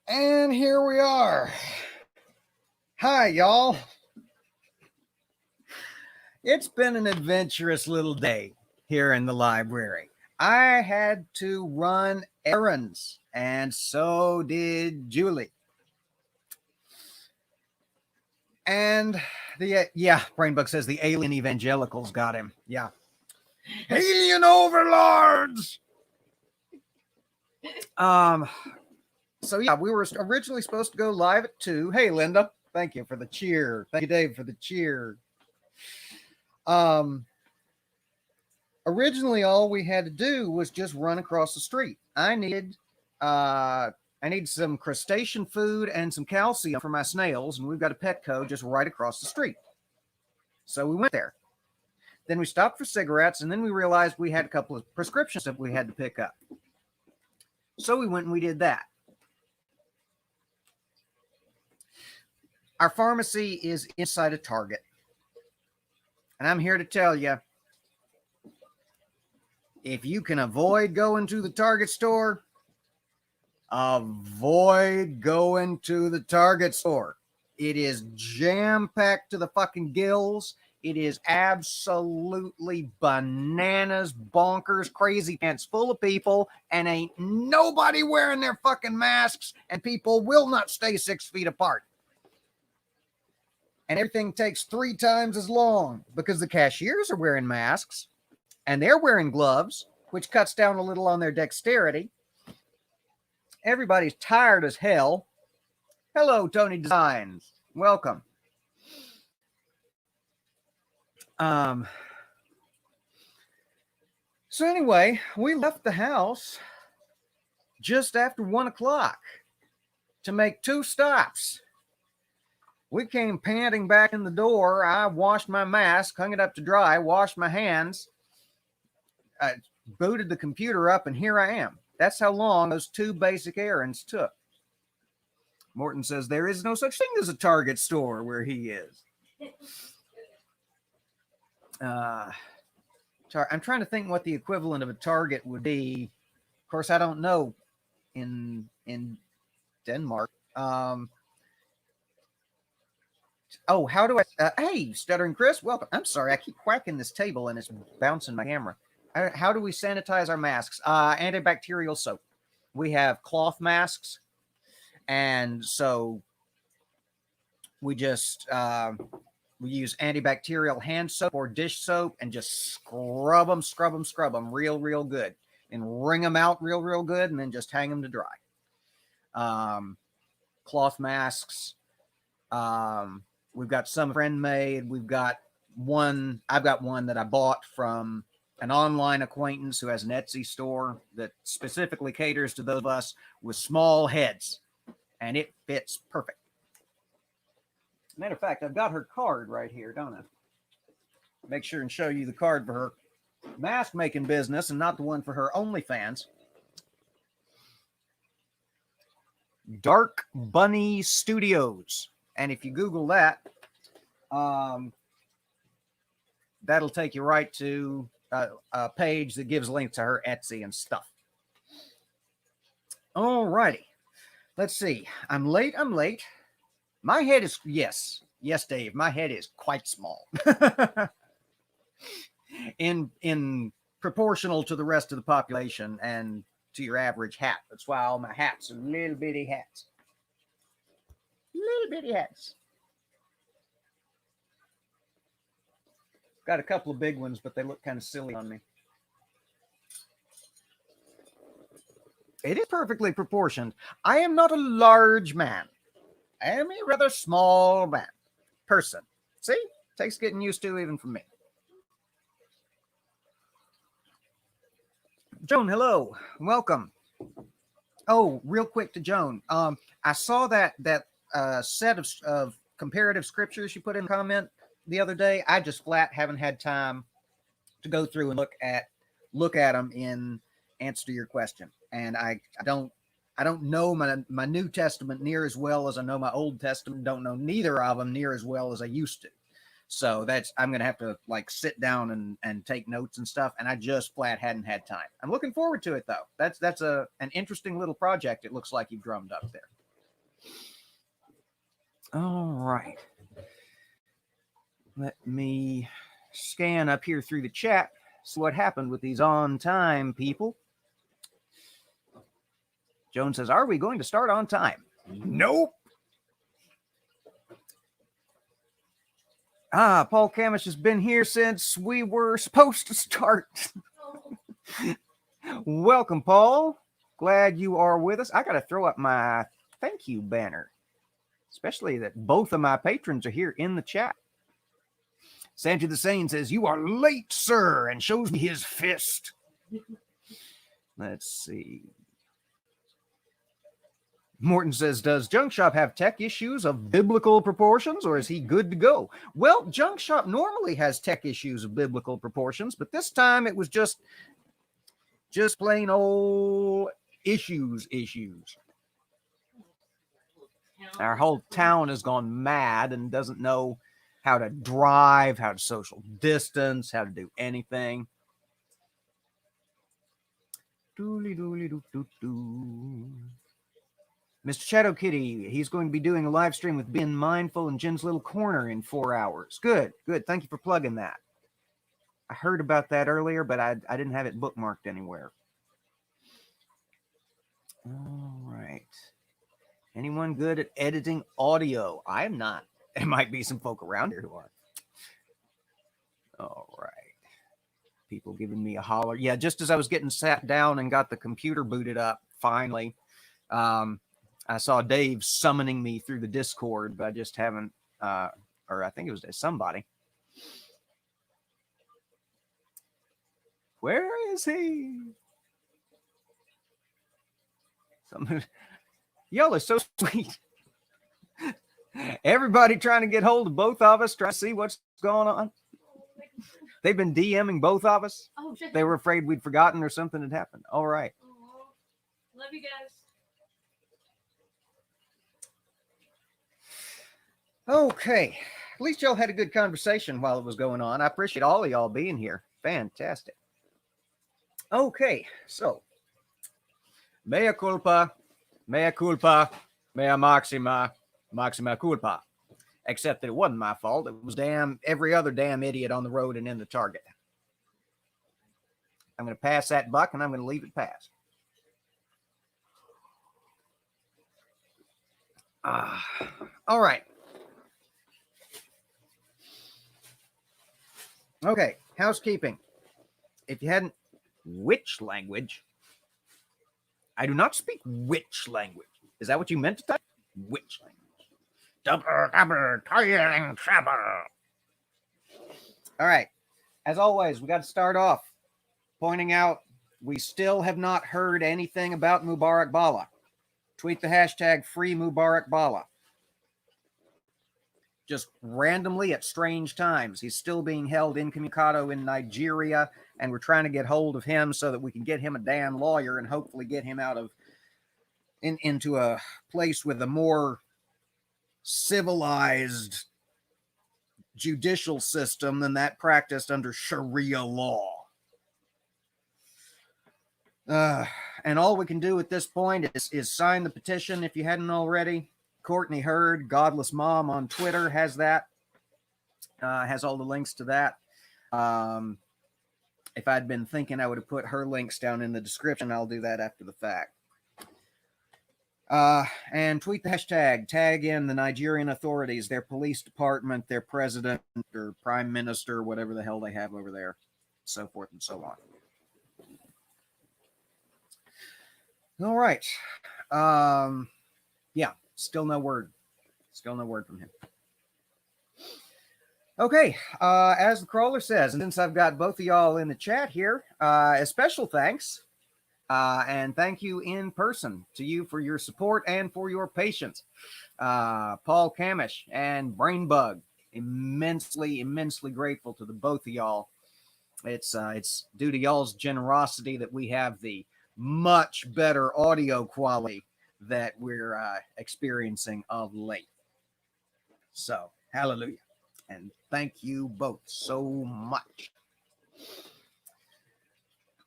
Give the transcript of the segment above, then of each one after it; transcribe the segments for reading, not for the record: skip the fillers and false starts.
And here we are. Hi, y'all. It's been an adventurous little day here in the library. I had to run errands, and so did Julie. And Brainbug says the alien evangelicals got him. Yeah. Alien overlords! So yeah, we were originally supposed to go live at 2. Hey, Linda. Thank you for the cheer. Thank you, Dave, for the cheer. Originally all we had to do was just run across the street. I need some crustacean food and some calcium for my snails, and we've got a Petco just right across the street. So we went there. Then we stopped for cigarettes, and then we realized we had a couple of prescriptions that we had to pick up. So we went and we did that. Our pharmacy is inside a Target. And I'm here to tell you, if you can avoid going to the Target store, avoid going to the Target store. It is jam-packed to the fucking gills. It is absolutely bananas, bonkers, crazy pants full of people, and ain't nobody wearing their fucking masks, and people will not stay 6 feet apart. And everything takes 3 times as long because the cashiers are wearing masks and they're wearing gloves, which cuts down a little on their dexterity. Everybody's tired as hell. Hello, Tony Designs. Welcome. So anyway, we left the house just after 1 o'clock to make 2 stops. We came panting back in the door. I washed my mask, hung it up to dry, washed my hands, booted the computer up, and here I am. That's how long those 2 basic errands took. Morton says there is no such thing as a Target store where he is. I'm trying to think what the equivalent of a Target would be. Of course, I don't know in Denmark. How do I? Hey, Stuttering Chris, welcome. I'm sorry, I keep whacking this table and it's bouncing my camera. How do we sanitize our masks? Antibacterial soap. We have cloth masks, and so we just we use antibacterial hand soap or dish soap and just scrub them real good, and wring them out real good, and then just hang them to dry. Cloth masks. We've got some friend made. I've got one that I bought from an online acquaintance who has an Etsy store that specifically caters to those of us with small heads, and it fits perfect. Matter of fact, I've got her card right here, don't I? Make sure and show you the card for her mask making business and not the one for her OnlyFans. Dark Bunny Studios. And if you Google that, that'll take you right to a page that gives links to her Etsy and stuff. All righty. Let's see. I'm late. My head is, yes, Dave, my head is quite small. in proportional to the rest of the population and to your average hat. That's why all my hats are little bitty hats. Little bitty hats. Got a couple of big ones, but they look kind of silly on me. It is perfectly proportioned. I am not a large man. I am a rather small person. See? Takes getting used to even for me. Joan, hello. Welcome. Oh, real quick to Joan. I saw that set of comparative scriptures you put in the comment the other day. I just flat haven't had time to go through and look at them in answer to your question. And I don't know my New Testament near as well as I know my Old Testament. Don't know neither of them near as well as I used to. So I'm going to have to sit down and take notes and stuff. And I just flat hadn't had time. I'm looking forward to it though. That's an interesting little project. It looks like you've drummed up there. All right. Let me scan up here through the chat, see what happened with these on-time people. Joan says, are we going to start on time? Nope. Paul Camish has been here since we were supposed to start. Welcome, Paul. Glad you are with us. I got to throw up my thank you banner, especially that both of my patrons are here in the chat. Sanji the Sane says, you are late, sir, and shows me his fist. Let's see. Morton says, does Junk Shop have tech issues of biblical proportions, or is he good to go? Well, Junk Shop normally has tech issues of biblical proportions, but this time it was just plain old issues. Our whole town has gone mad and doesn't know how to drive, how to social distance, how to do anything. Mr. Shadow Kitty, he's going to be doing a live stream with Being Mindful and Jen's Little Corner in 4 hours. Good. Thank you for plugging that. I heard about that earlier, but I didn't have it bookmarked anywhere. All right. Anyone good at editing audio? I am not. There might be some folk around here who are. All right. People giving me a holler. Yeah, just as I was getting sat down and got the computer booted up, finally, I saw Dave summoning me through the Discord, but I just haven't, or I think it was somebody. Where is he? Y'all are so sweet. Everybody trying to get hold of both of us, trying to see what's going on. They've been DMing both of us. Oh, shit. They were afraid we'd forgotten or something had happened. All right. Aww. Love you guys. Okay. At least y'all had a good conversation while it was going on. I appreciate all of y'all being here. Fantastic. Okay. So, mea culpa, mea maxima culpa. Except that it wasn't my fault. It was every other damn idiot on the road and in the target. I'm going to pass that buck and I'm going to leave it pass. All right. Okay. Housekeeping. If you hadn't, which language? I do not speak which language. Is that what you meant to type? Which language? Double, tiring trouble. All right. As always, we got to start off pointing out we still have not heard anything about Mubarak Bala. Tweet the hashtag free Mubarak Bala. Just randomly at strange times. He's still being held incommunicado in Nigeria, and we're trying to get hold of him so that we can get him a damn lawyer and hopefully get him out of into a place with a more civilized judicial system than that practiced under Sharia law. And all we can do at this point is sign the petition if you hadn't already. Courtney Hurd, Godless Mom on Twitter, has that. Has all the links to that. If I'd been thinking, I would have put her links down in the description. I'll do that after the fact. And tweet the hashtag, tag in the Nigerian authorities, their police department, their president or prime minister, whatever the hell they have over there, so forth and so on. All right. Yeah, still no word. Still no word from him. Okay, as the crawler says, and since I've got both of y'all in the chat here, a special thanks. And thank you in person to you for your support and for your patience. Paul Camish and Brainbug, immensely grateful to the both of y'all. It's due to y'all's generosity that we have the much better audio quality that we're experiencing of late. So, hallelujah. And thank you both so much.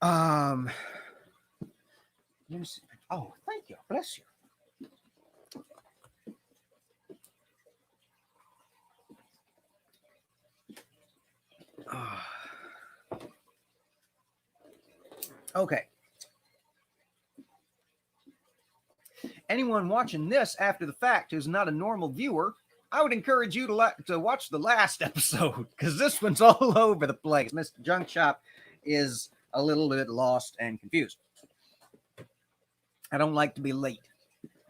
Let me see. Oh, thank you. Bless you. Okay. Anyone watching this after the fact who's not a normal viewer, I would encourage you to watch the last episode, because this one's all over the place. Mr. Junk Shop is a little bit lost and confused. I don't like to be late.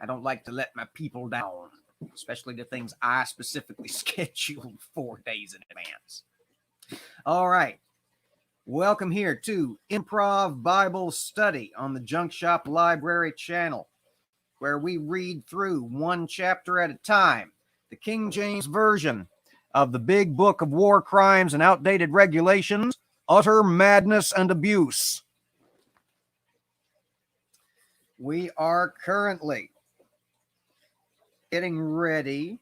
I don't like to let my people down, especially the things I specifically scheduled 4 days in advance. All right. Welcome here to Improv Bible Study on the Junk Shop Library channel, where we read through one chapter at a time, the King James Version of the big book of war crimes and outdated regulations, Utter Madness and Abuse. We are currently getting ready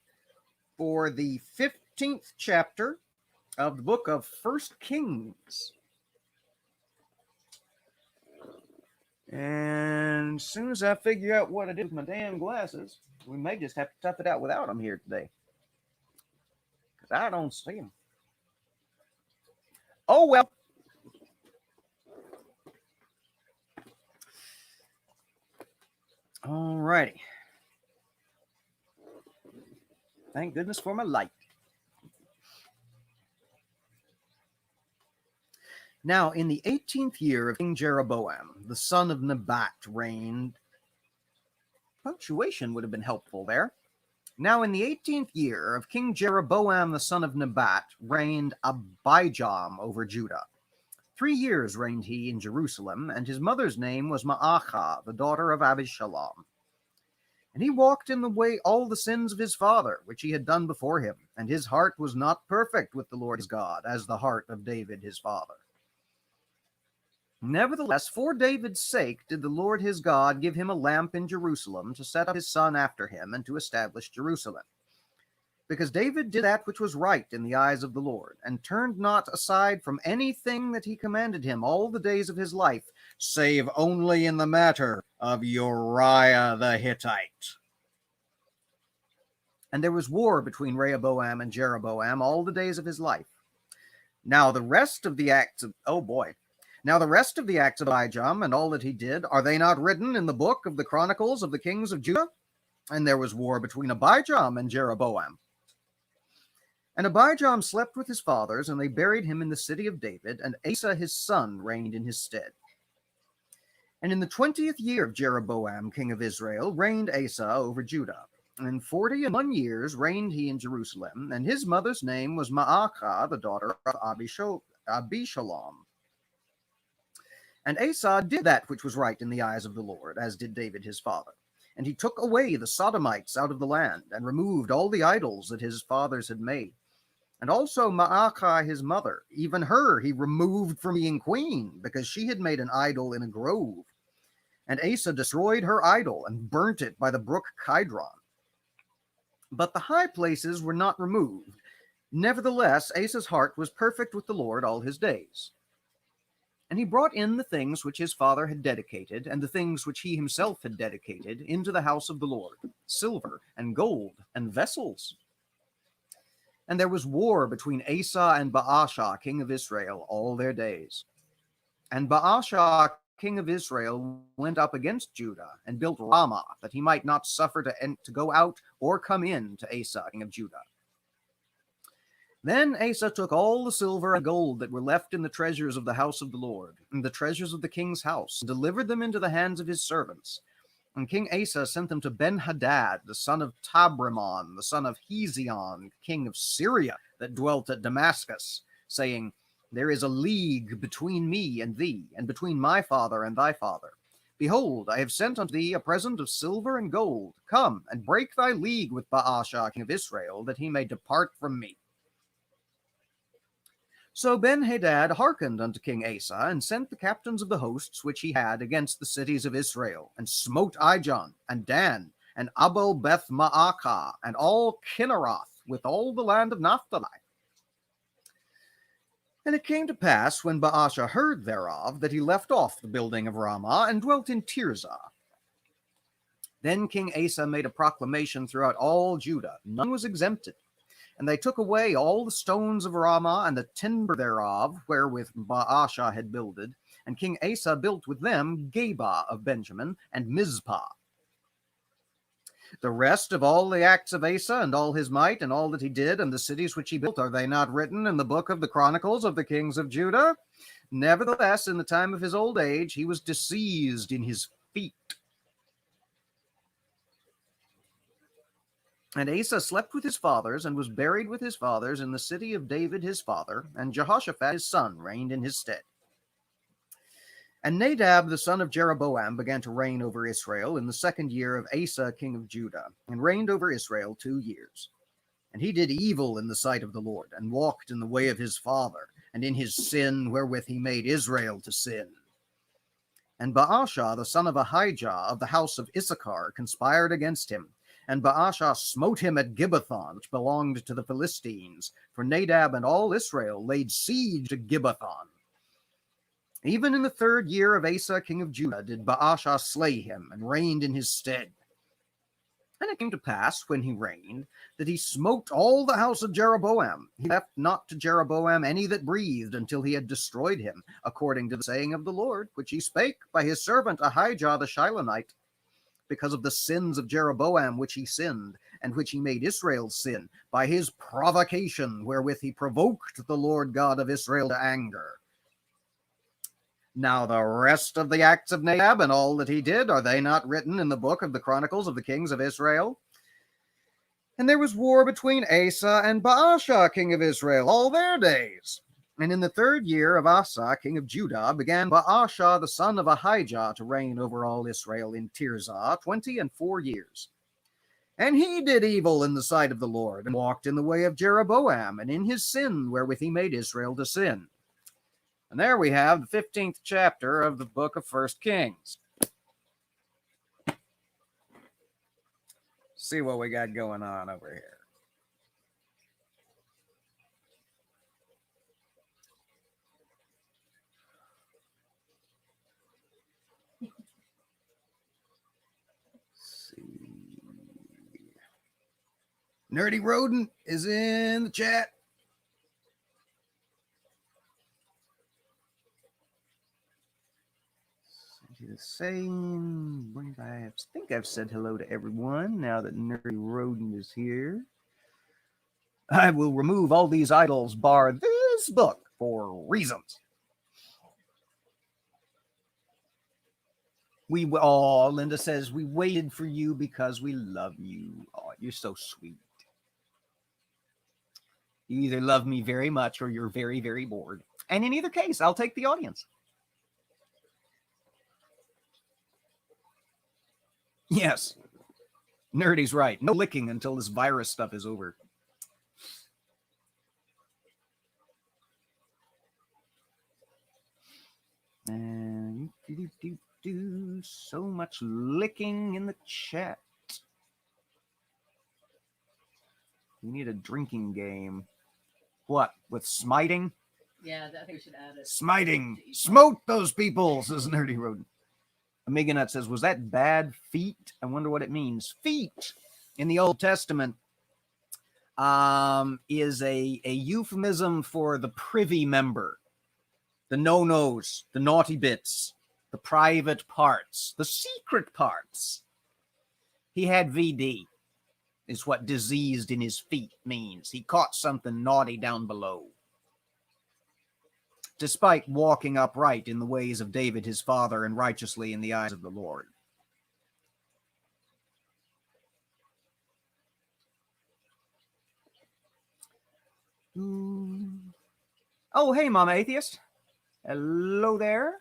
for the 15th chapter of the book of 1 Kings. And as soon as I figure out what I did with my damn glasses, we may just have to tough it out without them here today, because I don't see them. Oh, well. All righty. Thank goodness for my light. Now, in the 18th year of King Jeroboam, the son of Nebat, reigned. Punctuation would have been helpful there. Now, in the 18th year of King Jeroboam, the son of Nebat, reigned Abijam over Judah. 3 years reigned he in Jerusalem, and his mother's name was Maachah, the daughter of Abishalom. And he walked in the way all the sins of his father, which he had done before him, and his heart was not perfect with the Lord his God, as the heart of David his father. Nevertheless, for David's sake did the Lord his God give him a lamp in Jerusalem to set up his son after him and to establish Jerusalem. Because David did that which was right in the eyes of the Lord, and turned not aside from anything that he commanded him all the days of his life, save only in the matter of Uriah the Hittite. And there was war between Rehoboam and Jeroboam all the days of his life. Now the rest of the acts of Abijam and all that he did, are they not written in the book of the Chronicles of the kings of Judah? And there was war between Abijam and Jeroboam. And Abijam slept with his fathers, and they buried him in the city of David, and Asa his son reigned in his stead. And in the 20th year of Jeroboam, king of Israel, reigned Asa over Judah. And 41 years reigned he in Jerusalem, and his mother's name was Maachah, the daughter of Abishalom. And Asa did that which was right in the eyes of the Lord, as did David his father. And he took away the Sodomites out of the land, and removed all the idols that his fathers had made. And also Maachah his mother, even her he removed from being queen, because she had made an idol in a grove. And Asa destroyed her idol, and burnt it by the brook Kidron. But the high places were not removed. Nevertheless, Asa's heart was perfect with the Lord all his days. And he brought in the things which his father had dedicated, and the things which he himself had dedicated, into the house of the Lord, silver and gold and vessels. And there was war between Asa and Baasha, king of Israel, all their days. And Baasha, king of Israel, went up against Judah, and built Ramah, that he might not suffer to go out or come in to Asa, king of Judah. Then Asa took all the silver and gold that were left in the treasures of the house of the Lord, and the treasures of the king's house, and delivered them into the hands of his servants. And King Asa sent them to Ben-Hadad, the son of Tabrimon, the son of Hezion, king of Syria, that dwelt at Damascus, saying, There is a league between me and thee, and between my father and thy father. Behold, I have sent unto thee a present of silver and gold. Come, and break thy league with Baasha, king of Israel, that he may depart from me. So Ben-Hadad hearkened unto King Asa, and sent the captains of the hosts which he had against the cities of Israel, and smote Ijon, and Dan, and Abel-Beth-Maachah, and all Kinneroth, with all the land of Naphtali. And it came to pass, when Baasha heard thereof, that he left off the building of Ramah, and dwelt in Tirzah. Then King Asa made a proclamation throughout all Judah, none was exempted. And they took away all the stones of Ramah and the timber thereof, wherewith Baasha had builded. And King Asa built with them Geba of Benjamin and Mizpah. The rest of all the acts of Asa and all his might and all that he did and the cities which he built, are they not written in the book of the Chronicles of the kings of Judah? Nevertheless, in the time of his old age, he was diseased in his feet. And Asa slept with his fathers and was buried with his fathers in the city of David his father, and Jehoshaphat his son reigned in his stead. And Nadab the son of Jeroboam began to reign over Israel in the 2nd year of Asa king of Judah, and reigned over Israel 2 years. And he did evil in the sight of the Lord, and walked in the way of his father, and in his sin wherewith he made Israel to sin. And Baasha the son of Ahijah of the house of Issachar conspired against him, and Baasha smote him at Gibbethon, which belonged to the Philistines, for Nadab and all Israel laid siege to Gibbethon. Even in the 3rd year of Asa king of Judah did Baasha slay him, and reigned in his stead. And it came to pass, when he reigned, that he smote all the house of Jeroboam. He left not to Jeroboam any that breathed, until he had destroyed him, according to the saying of the Lord, which he spake by his servant Ahijah the Shilonite, because of the sins of Jeroboam which he sinned, and which he made Israel sin, by his provocation wherewith he provoked the Lord God of Israel to anger. Now the rest of the acts of Nadab and all that he did, are they not written in the book of the Chronicles of the kings of Israel? And there was war between Asa and Baasha king of Israel all their days. And in the 3rd year of Asa king of Judah began Baasha the son of Ahijah to reign over all Israel in Tirzah 24 years. And he did evil in the sight of the Lord, and walked in the way of Jeroboam, and in his sin wherewith he made Israel to sin. And there we have the 15th chapter of the book of 1 Kings. See what we got going on over here. Nerdy Rodent is in the chat. Do the same. I think I've said hello to everyone now that Nerdy Rodent is here. I will remove all these idols, bar this book, for reasons. Linda says, we waited for you because we love you. Oh, you're so sweet. You either love me very much or you're very, very bored. And in either case, I'll take the audience. Yes. Nerdy's right. No licking until this virus stuff is over. And so much licking in the chat. We need a drinking game. What, with smiting? Yeah, I think we should add it. Smiting. Smote those people, says Nerdy Rodent. Amiga Nut says, was that bad feet? I wonder what it means. Feet in the Old Testament is a euphemism for the privy member, the no-nos, the naughty bits, the private parts, the secret parts. He had VD, is what diseased in his feet means. He caught something naughty down below. Despite walking upright in the ways of David his father and righteously in the eyes of the Lord. Oh, hey, Mama Atheist. Hello there.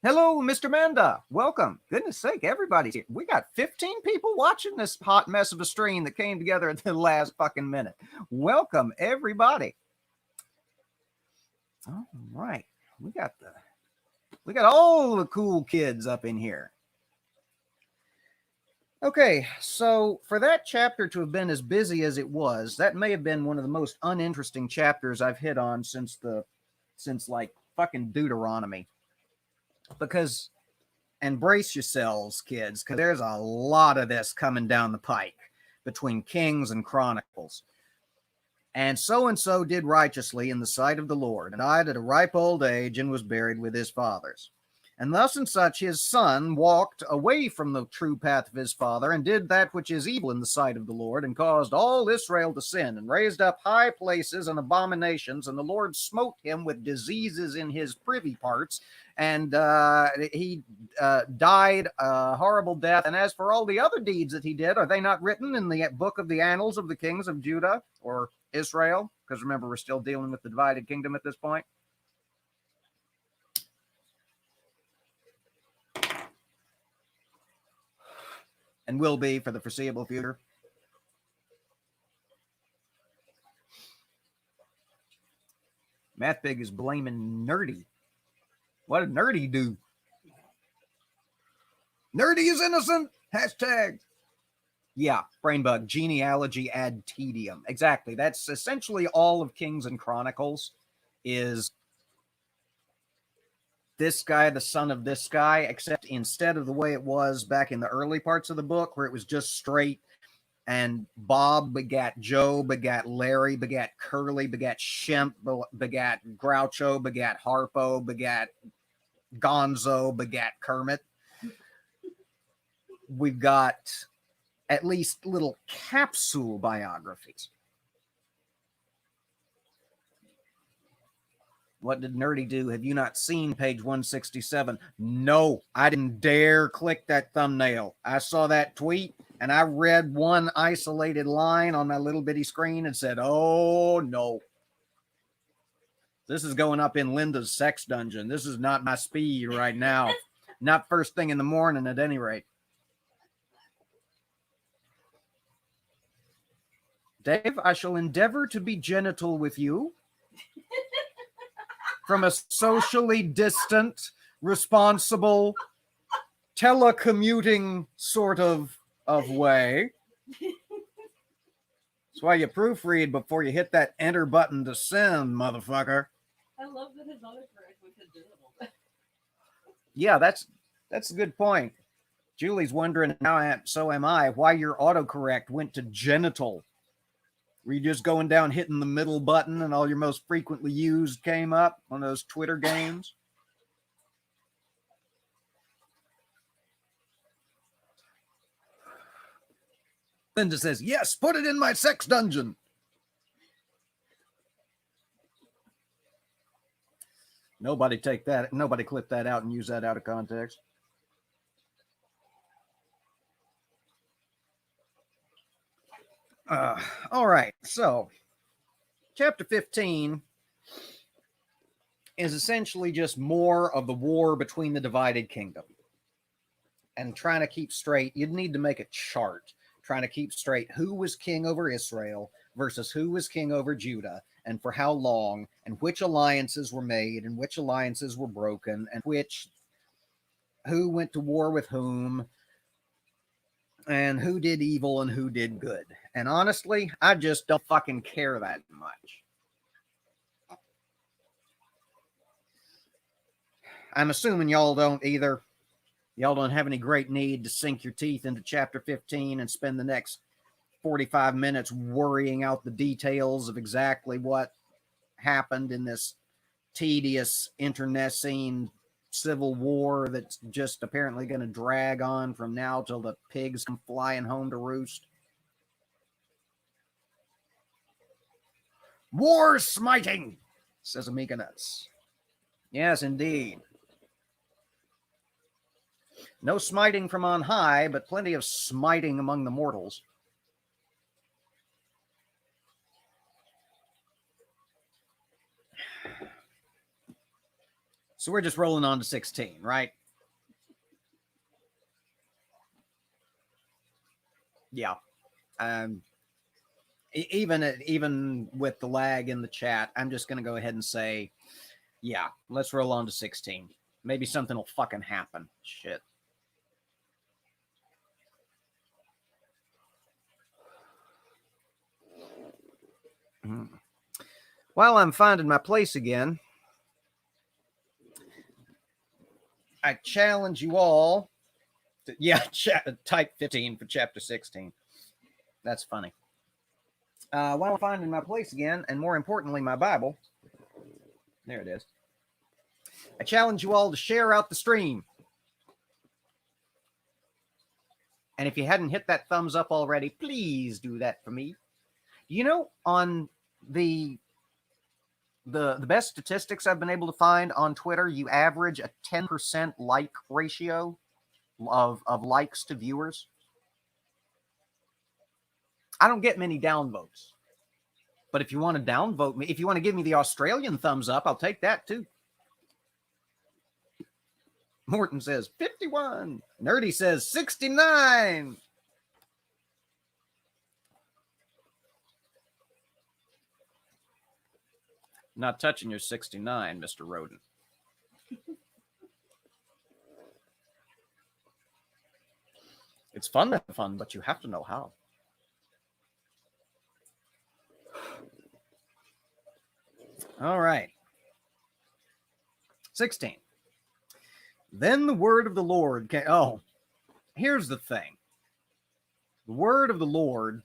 Hello, Mr. Manda. Welcome. Goodness sake, everybody's here. We got 15 people watching this hot mess of a stream that came together at the last fucking minute. Welcome, everybody. All right. We got all the cool kids up in here. Okay, so for that chapter to have been as busy as it was, that may have been one of the most uninteresting chapters I've hit on since like fucking Deuteronomy. Because, and brace yourselves, kids, because there's a lot of this coming down the pike between Kings and Chronicles. And so did righteously in the sight of the Lord, and died at a ripe old age, and was buried with his fathers. And thus and such his son walked away from the true path of his father, and did that which is evil in the sight of the Lord, and caused all Israel to sin, and raised up high places and abominations, and the Lord smote him with diseases in his privy parts, and he died a horrible death. And as for all the other deeds that he did, are they not written in the book of the annals of the kings of Judah or Israel? Because remember, we're still dealing with the divided kingdom at this point. And will be for the foreseeable future. Math Big is blaming Nerdy. What did Nerdy do? Nerdy is innocent. Hashtag. Yeah, Brainbug, genealogy ad tedium. Exactly. That's essentially all of Kings and Chronicles is this guy, the son of this guy, except instead of the way it was back in the early parts of the book, where it was just straight and Bob begat Joe, begat Larry, begat Curly, begat Shemp, begat Groucho, begat Harpo, begat Gonzo, begat Kermit. We've got at least little capsule biographies. What did Nerdy do? Have you not seen page 167? No, I didn't dare click that thumbnail. I saw that tweet and I read one isolated line on my little bitty screen and said, oh no. This is going up in Linda's sex dungeon. This is not my speed right now. Not first thing in the morning at any rate. Dave, I shall endeavor to be genital with you. From a socially distant, responsible, telecommuting sort of way. That's why you proofread before you hit that enter button to send, motherfucker. I love that his autocorrect went to genital. Yeah, that's a good point. Julie's wondering, now so am I, why your autocorrect went to genital. Were you just going down, hitting the middle button, and all your most frequently used came up on those Twitter games? Linda says, yes, put it in my sex dungeon. Nobody take that. Nobody clip that out and use that out of context. All right, so chapter 15 is essentially just more of the war between the divided kingdom. And trying to keep straight, you'd need to make a chart, trying to keep straight who was king over Israel versus who was king over Judah, and for how long, and which alliances were made, and which alliances were broken, and who went to war with whom, and who did evil and who did good. And honestly, I just don't fucking care that much. I'm assuming y'all don't either. Y'all don't have any great need to sink your teeth into chapter 15 and spend the next 45 minutes worrying out the details of exactly what happened in this tedious internecine civil war that's just apparently going to drag on from now till the pigs come flying home to roost. War smiting, says Amiga Nuts. Yes, indeed. No smiting from on high, but plenty of smiting among the mortals. So we're just rolling on to 16, right? Yeah. Even with the lag in the chat, I'm just going to go ahead and say, yeah, let's roll on to 16. Maybe something will fucking happen. Shit. While I'm finding my place again, I challenge you all to, type 15 for chapter 16. That's funny. While I'm finding my place again, and more importantly, my Bible, there it is, I challenge you all to share out the stream. And if you hadn't hit that thumbs up already, please do that for me. You know, on the best statistics I've been able to find on Twitter, you average a 10% like ratio of likes to viewers. I don't get many downvotes. But if you want to downvote me, if you want to give me the Australian thumbs up, I'll take that too. Morton says 51. Nerdy says 69. Not touching your 69, Mr. Rodent. It's fun to have fun, but you have to know how. All right. 16. Then the word of the Lord came. Oh, here's the thing. The word of the Lord.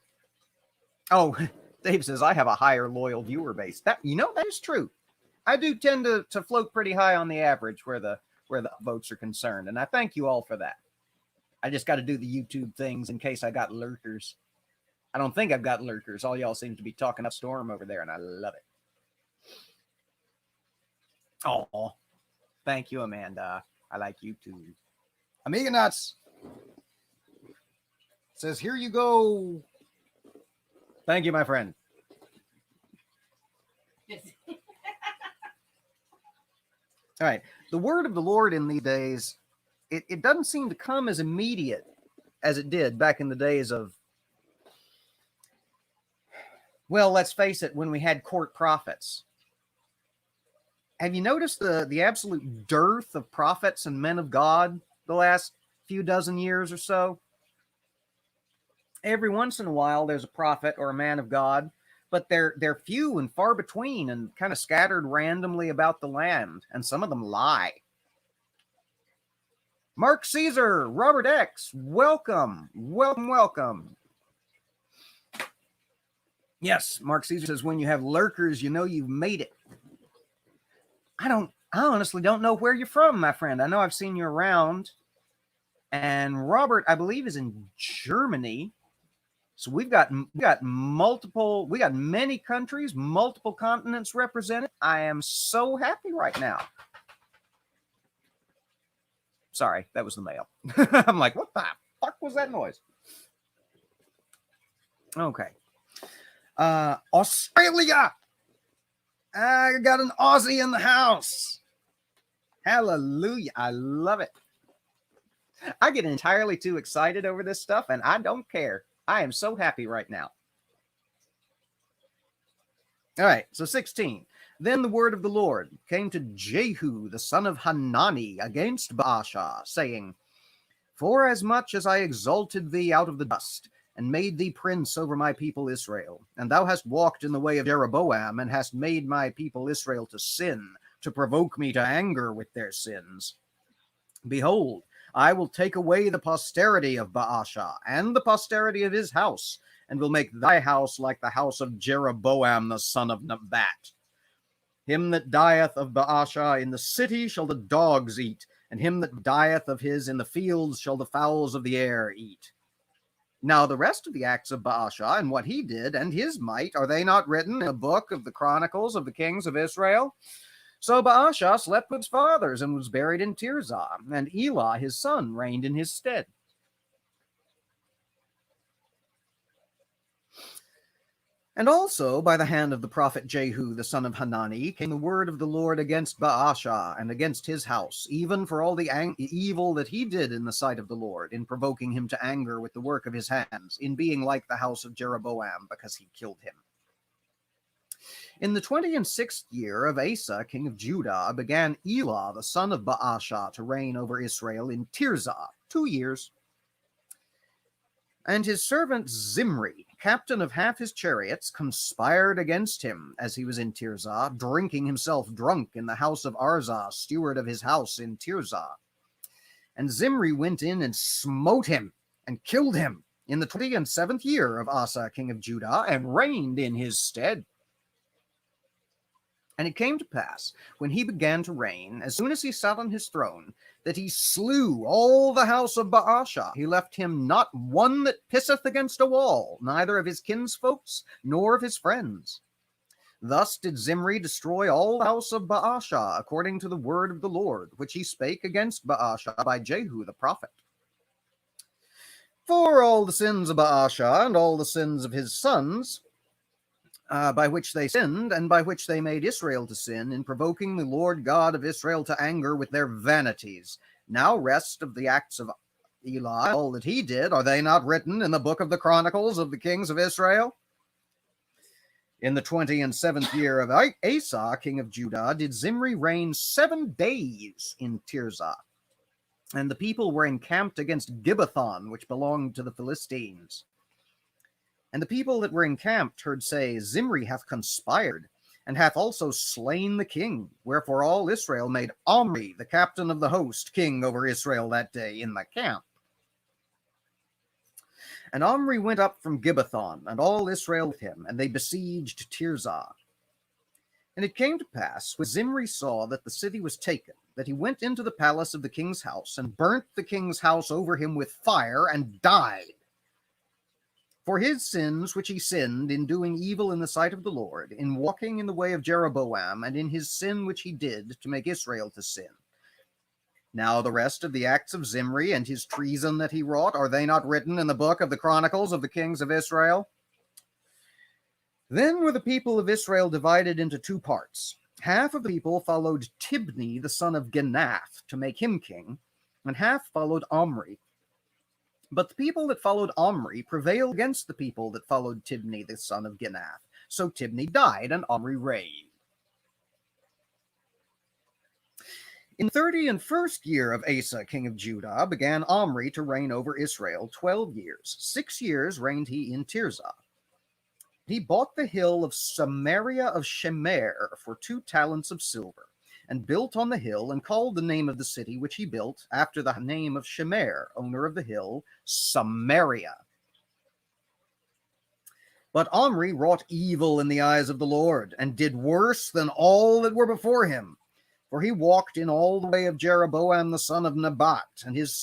Oh, Dave says, I have a higher loyal viewer base. That, you know, that is true. I do tend to float pretty high on the average where the votes are concerned. And I thank you all for that. I just got to do the YouTube things in case I got lurkers. I don't think I've got lurkers. All y'all seem to be talking up storm over there, and I love it. Oh, thank you, Amanda. I like you too. Amiga Nuts says, here you go. Thank you, my friend. Yes. All right. The word of the Lord in these days, it doesn't seem to come as immediate as it did back in the days of, well, let's face it, when we had court prophets. Have you noticed the absolute dearth of prophets and men of God the last few dozen years or so? Every once in a while, there's a prophet or a man of God, but they're few and far between and kind of scattered randomly about the land, and some of them lie. Mark Caesar, Robert X, welcome, welcome, welcome. Yes, Mark Caesar says, when you have lurkers, you know you've made it. I honestly don't know where you're from, my friend. I know I've seen you around. And Robert, I believe, is in Germany. So we got many countries, multiple continents represented. I am so happy right now. Sorry, that was the mail. I'm like, what the fuck was that noise? Okay. Australia. I got an Aussie in the house. Hallelujah. I love it. I get entirely too excited over this stuff, and I don't care. I am so happy right now. All right, so 16. Then the word of the Lord came to Jehu, the son of Hanani, against Baasha, saying, Forasmuch as I exalted thee out of the dust, and made thee prince over my people Israel, and thou hast walked in the way of Jeroboam, and hast made my people Israel to sin, to provoke me to anger with their sins. Behold, I will take away the posterity of Baasha, and the posterity of his house, and will make thy house like the house of Jeroboam the son of Nebat. Him that dieth of Baasha in the city shall the dogs eat, and him that dieth of his in the fields shall the fowls of the air eat. Now the rest of the acts of Baasha and what he did and his might, are they not written in the book of the Chronicles of the kings of Israel? So Baasha slept with his fathers and was buried in Tirzah, and Elah his son reigned in his stead. And also by the hand of the prophet Jehu, the son of Hanani, came the word of the Lord against Baasha and against his house, even for all the evil that he did in the sight of the Lord, in provoking him to anger with the work of his hands, in being like the house of Jeroboam, because he killed him. In the 26th year of Asa, king of Judah, began Elah, the son of Baasha, to reign over Israel in Tirzah, 2 years. And his servant Zimri, captain of half his chariots, conspired against him as he was in Tirzah, drinking himself drunk in the house of Arzah, steward of his house in Tirzah. And Zimri went in and smote him and killed him, in the 27th year of Asa, king of Judah, and reigned in his stead. And it came to pass, when he began to reign, as soon as he sat on his throne, that he slew all the house of Baasha. He left him not one that pisseth against a wall, neither of his kinsfolks, nor of his friends. Thus did Zimri destroy all the house of Baasha, according to the word of the Lord, which he spake against Baasha by Jehu the prophet. For all the sins of Baasha, and all the sins of his sons, by which they sinned, and by which they made Israel to sin, in provoking the Lord God of Israel to anger with their vanities. Now rest of the acts of Eli, all that he did, are they not written in the book of the Chronicles of the kings of Israel? In the 27th year of Asa, king of Judah, did Zimri reign 7 days in Tirzah. And the people were encamped against Gibbethon, which belonged to the Philistines. And the people that were encamped heard say, Zimri hath conspired, and hath also slain the king. Wherefore all Israel made Omri, the captain of the host, king over Israel that day in the camp. And Omri went up from Gibbethon, and all Israel with him, and they besieged Tirzah. And it came to pass, when Zimri saw that the city was taken, that he went into the palace of the king's house, and burnt the king's house over him with fire, and died. For his sins which he sinned in doing evil in the sight of the Lord, in walking in the way of Jeroboam, and in his sin which he did to make Israel to sin. Now the rest of the acts of Zimri and his treason that he wrought, are they not written in the book of the Chronicles of the kings of Israel? Then were the people of Israel divided into 2 parts. Half of the people followed Tibni, the son of Ginath, to make him king, and half followed Omri. But the people that followed Omri prevailed against the people that followed Tibni, the son of Ginath. So Tibni died, and Omri reigned. In the 31st year of Asa, king of Judah, began Omri to reign over Israel 12 years. 6 years reigned he in Tirzah. He bought the hill of Samaria of Shemer for 2 talents of silver, and built on the hill, and called the name of the city which he built, after the name of Shemer, owner of the hill, Samaria. But Omri wrought evil in the eyes of the Lord, and did worse than all that were before him. For he walked in all the way of Jeroboam the son of Nebat, and his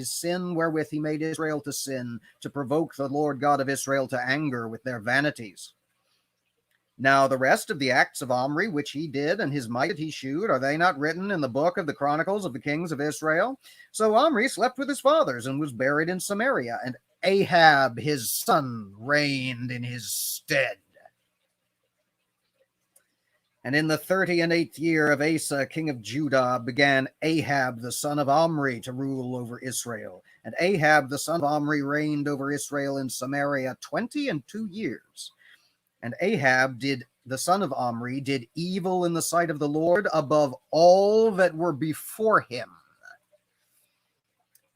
sin wherewith he made Israel to sin, to provoke the Lord God of Israel to anger with their vanities. Now the rest of the acts of Omri which he did, and his might that he shewed, are they not written in the book of the Chronicles of the kings of Israel? So Omri slept with his fathers, and was buried in Samaria, and Ahab his son reigned in his stead. And in the 38th year of Asa, king of Judah, began Ahab the son of Omri to rule over Israel. And Ahab the son of Omri reigned over Israel in Samaria 22 years. And Ahab the son of Omri, did evil in the sight of the Lord above all that were before him.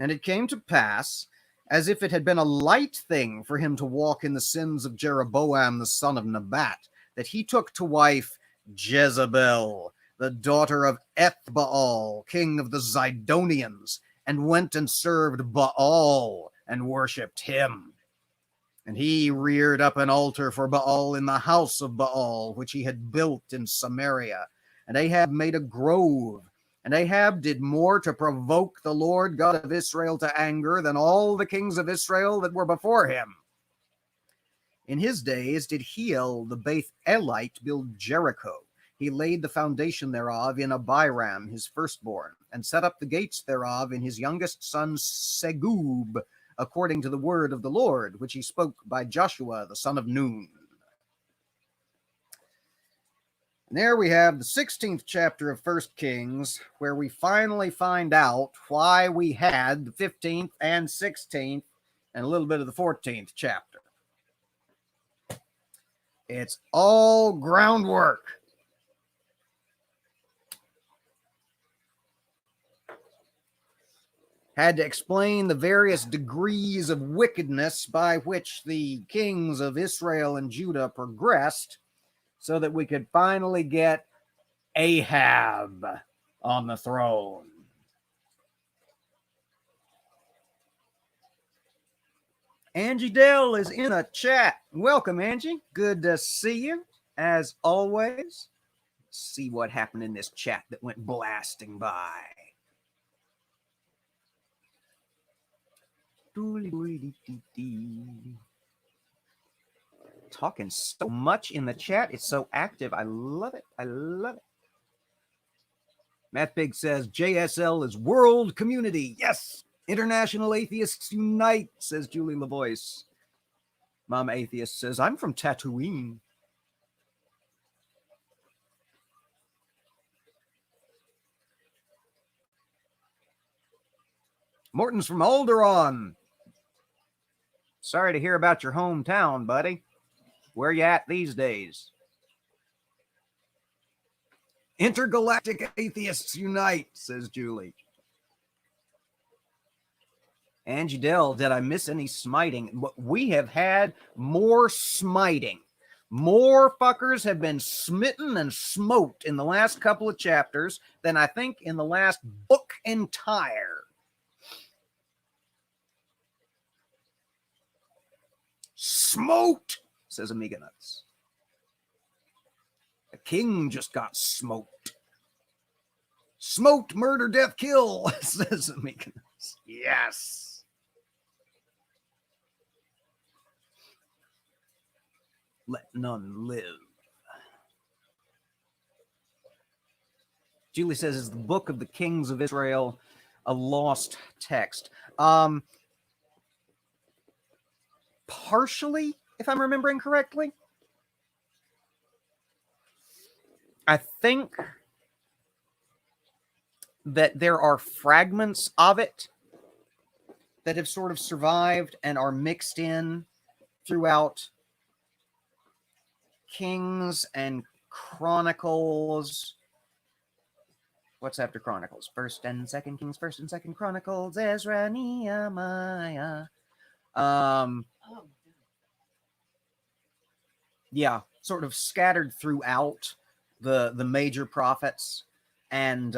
And it came to pass, as if it had been a light thing for him to walk in the sins of Jeroboam the son of Nebat, that he took to wife Jezebel, the daughter of Ethbaal, king of the Zidonians, and went and served Baal, and worshipped him. And he reared up an altar for Baal in the house of Baal, which he had built in Samaria. And Ahab made a grove. And Ahab did more to provoke the Lord God of Israel to anger than all the kings of Israel that were before him. In his days did Hiel the Beth-elite build Jericho. He laid the foundation thereof in Abiram his firstborn, and set up the gates thereof in his youngest son Segub, according to the word of the Lord, which he spoke by Joshua the son of Nun. And there we have the 16th chapter of 1 Kings, where we finally find out why we had the 15th and 16th and a little bit of the 14th chapter. It's all groundwork. Had to explain the various degrees of wickedness by which the kings of Israel and Judah progressed, so that we could finally get Ahab on the throne. Angie Dell is in a chat. Welcome, Angie. Good to see you, as always. See what happened in this chat that went blasting by. Talking so much in the chat. It's so active. I love it. I love it. Matt Big says JSL is world community. Yes. International Atheists Unite, says Julie LaVoice. Mom Atheist says, I'm from Tatooine. Morton's from Alderaan. Sorry to hear about your hometown, buddy. Where you at these days? Intergalactic Atheists Unite, says Julie. Angie Dell, did I miss any smiting? We have had more smiting. More fuckers have been smitten and smoked in the last couple of chapters than I think in the last book entire. Smoked, says Amiga Nuts. The king just got smoked. Smoked, murder, death, kill, says Amiga Nuts. Yes. Let none live. Julie says, is the book of the kings of Israel a lost text? Partially, if I'm remembering correctly. I think that there are fragments of it that have sort of survived and are mixed in throughout Kings and Chronicles. What's after Chronicles? First and Second Kings, First and Second Chronicles, Ezra, Nehemiah. Yeah, sort of scattered throughout the major prophets and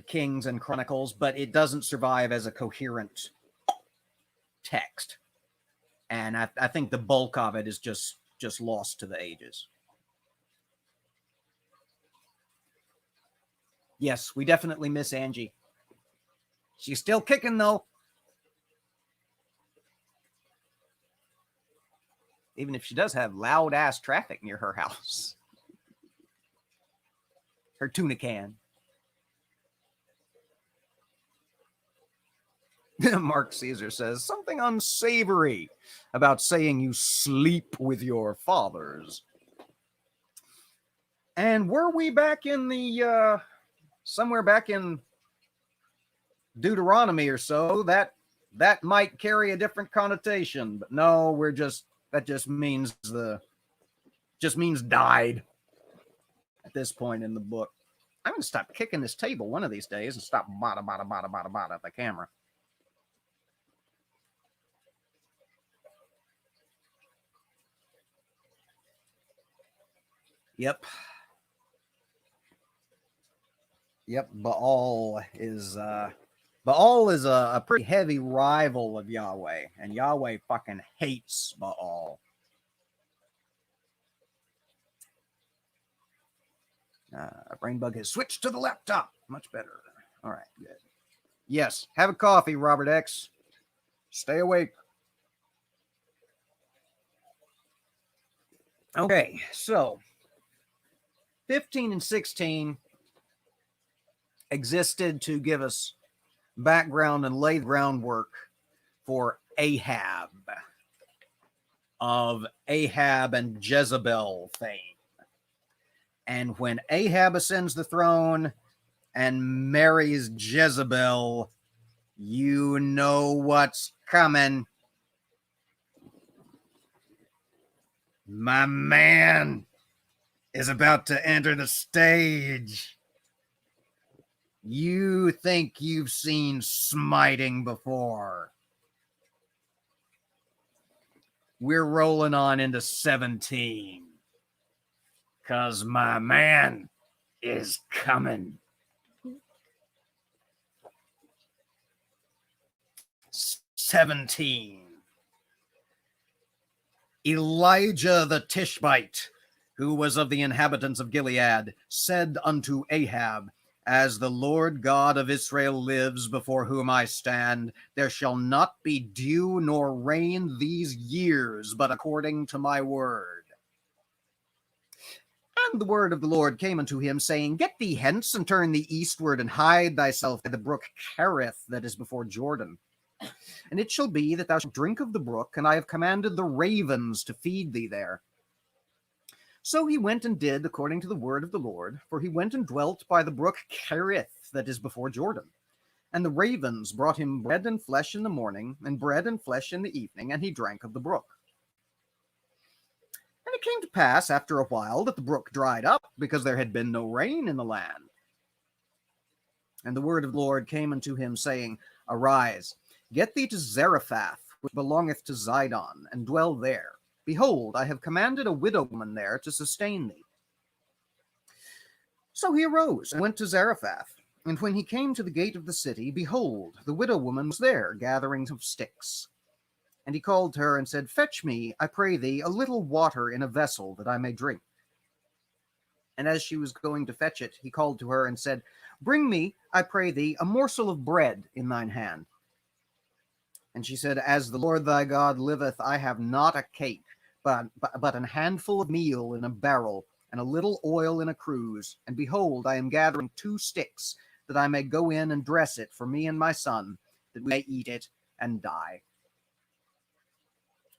Kings and Chronicles, but it doesn't survive as a coherent text. And I think the bulk of it is just lost to the ages. Yes, we definitely miss Angie. She's still kicking, though. Even if she does have loud-ass traffic near her house. Her tuna can. Mark Caesar says, something unsavory about saying you sleep with your fathers. And were we back in the, somewhere back in Deuteronomy or so, that might carry a different connotation. But no, that just means died at this point in the book. I'm going to stop kicking this table one of these days and stop bada at the camera. Yep. Baal is a pretty heavy rival of Yahweh, and Yahweh fucking hates Baal. Brainbug has switched to the laptop. Much better. All right, good. Yes, have a coffee, Robert X. Stay awake. Okay, so 15 and 16 existed to give us background and lay the groundwork for Ahab, of Ahab and Jezebel fame. And when Ahab ascends the throne and marries Jezebel, you know what's coming. My man is about to enter the stage. You think you've seen smiting before. We're rolling on into 17. 'Cause my man is coming. 17. Elijah the Tishbite, who was of the inhabitants of Gilead, said unto Ahab, As the Lord God of Israel lives, before whom I stand, there shall not be dew nor rain these years, but according to my word. And the word of the Lord came unto him, saying, Get thee hence, and turn thee eastward, and hide thyself by the brook Cherith that is before Jordan. And it shall be that thou shalt drink of the brook, and I have commanded the ravens to feed thee there. So he went and did according to the word of the Lord, for he went and dwelt by the brook Cherith that is before Jordan. And the ravens brought him bread and flesh in the morning, and bread and flesh in the evening, and he drank of the brook. And it came to pass after a while that the brook dried up, because there had been no rain in the land. And the word of the Lord came unto him, saying, Arise, get thee to Zarephath, which belongeth to Zidon, and dwell there. Behold, I have commanded a widow woman there to sustain thee. So he arose and went to Zarephath. And when he came to the gate of the city, behold, the widow woman was there, gathering of sticks. And he called to her and said, Fetch me, I pray thee, a little water in a vessel, that I may drink. And as she was going to fetch it, he called to her and said, Bring me, I pray thee, a morsel of bread in thine hand. And she said, As the Lord thy God liveth, I have not a cake, but an handful of meal in a barrel, and a little oil in a cruse. And behold, I am gathering 2 sticks, that I may go in and dress it for me and my son, that we may eat it and die.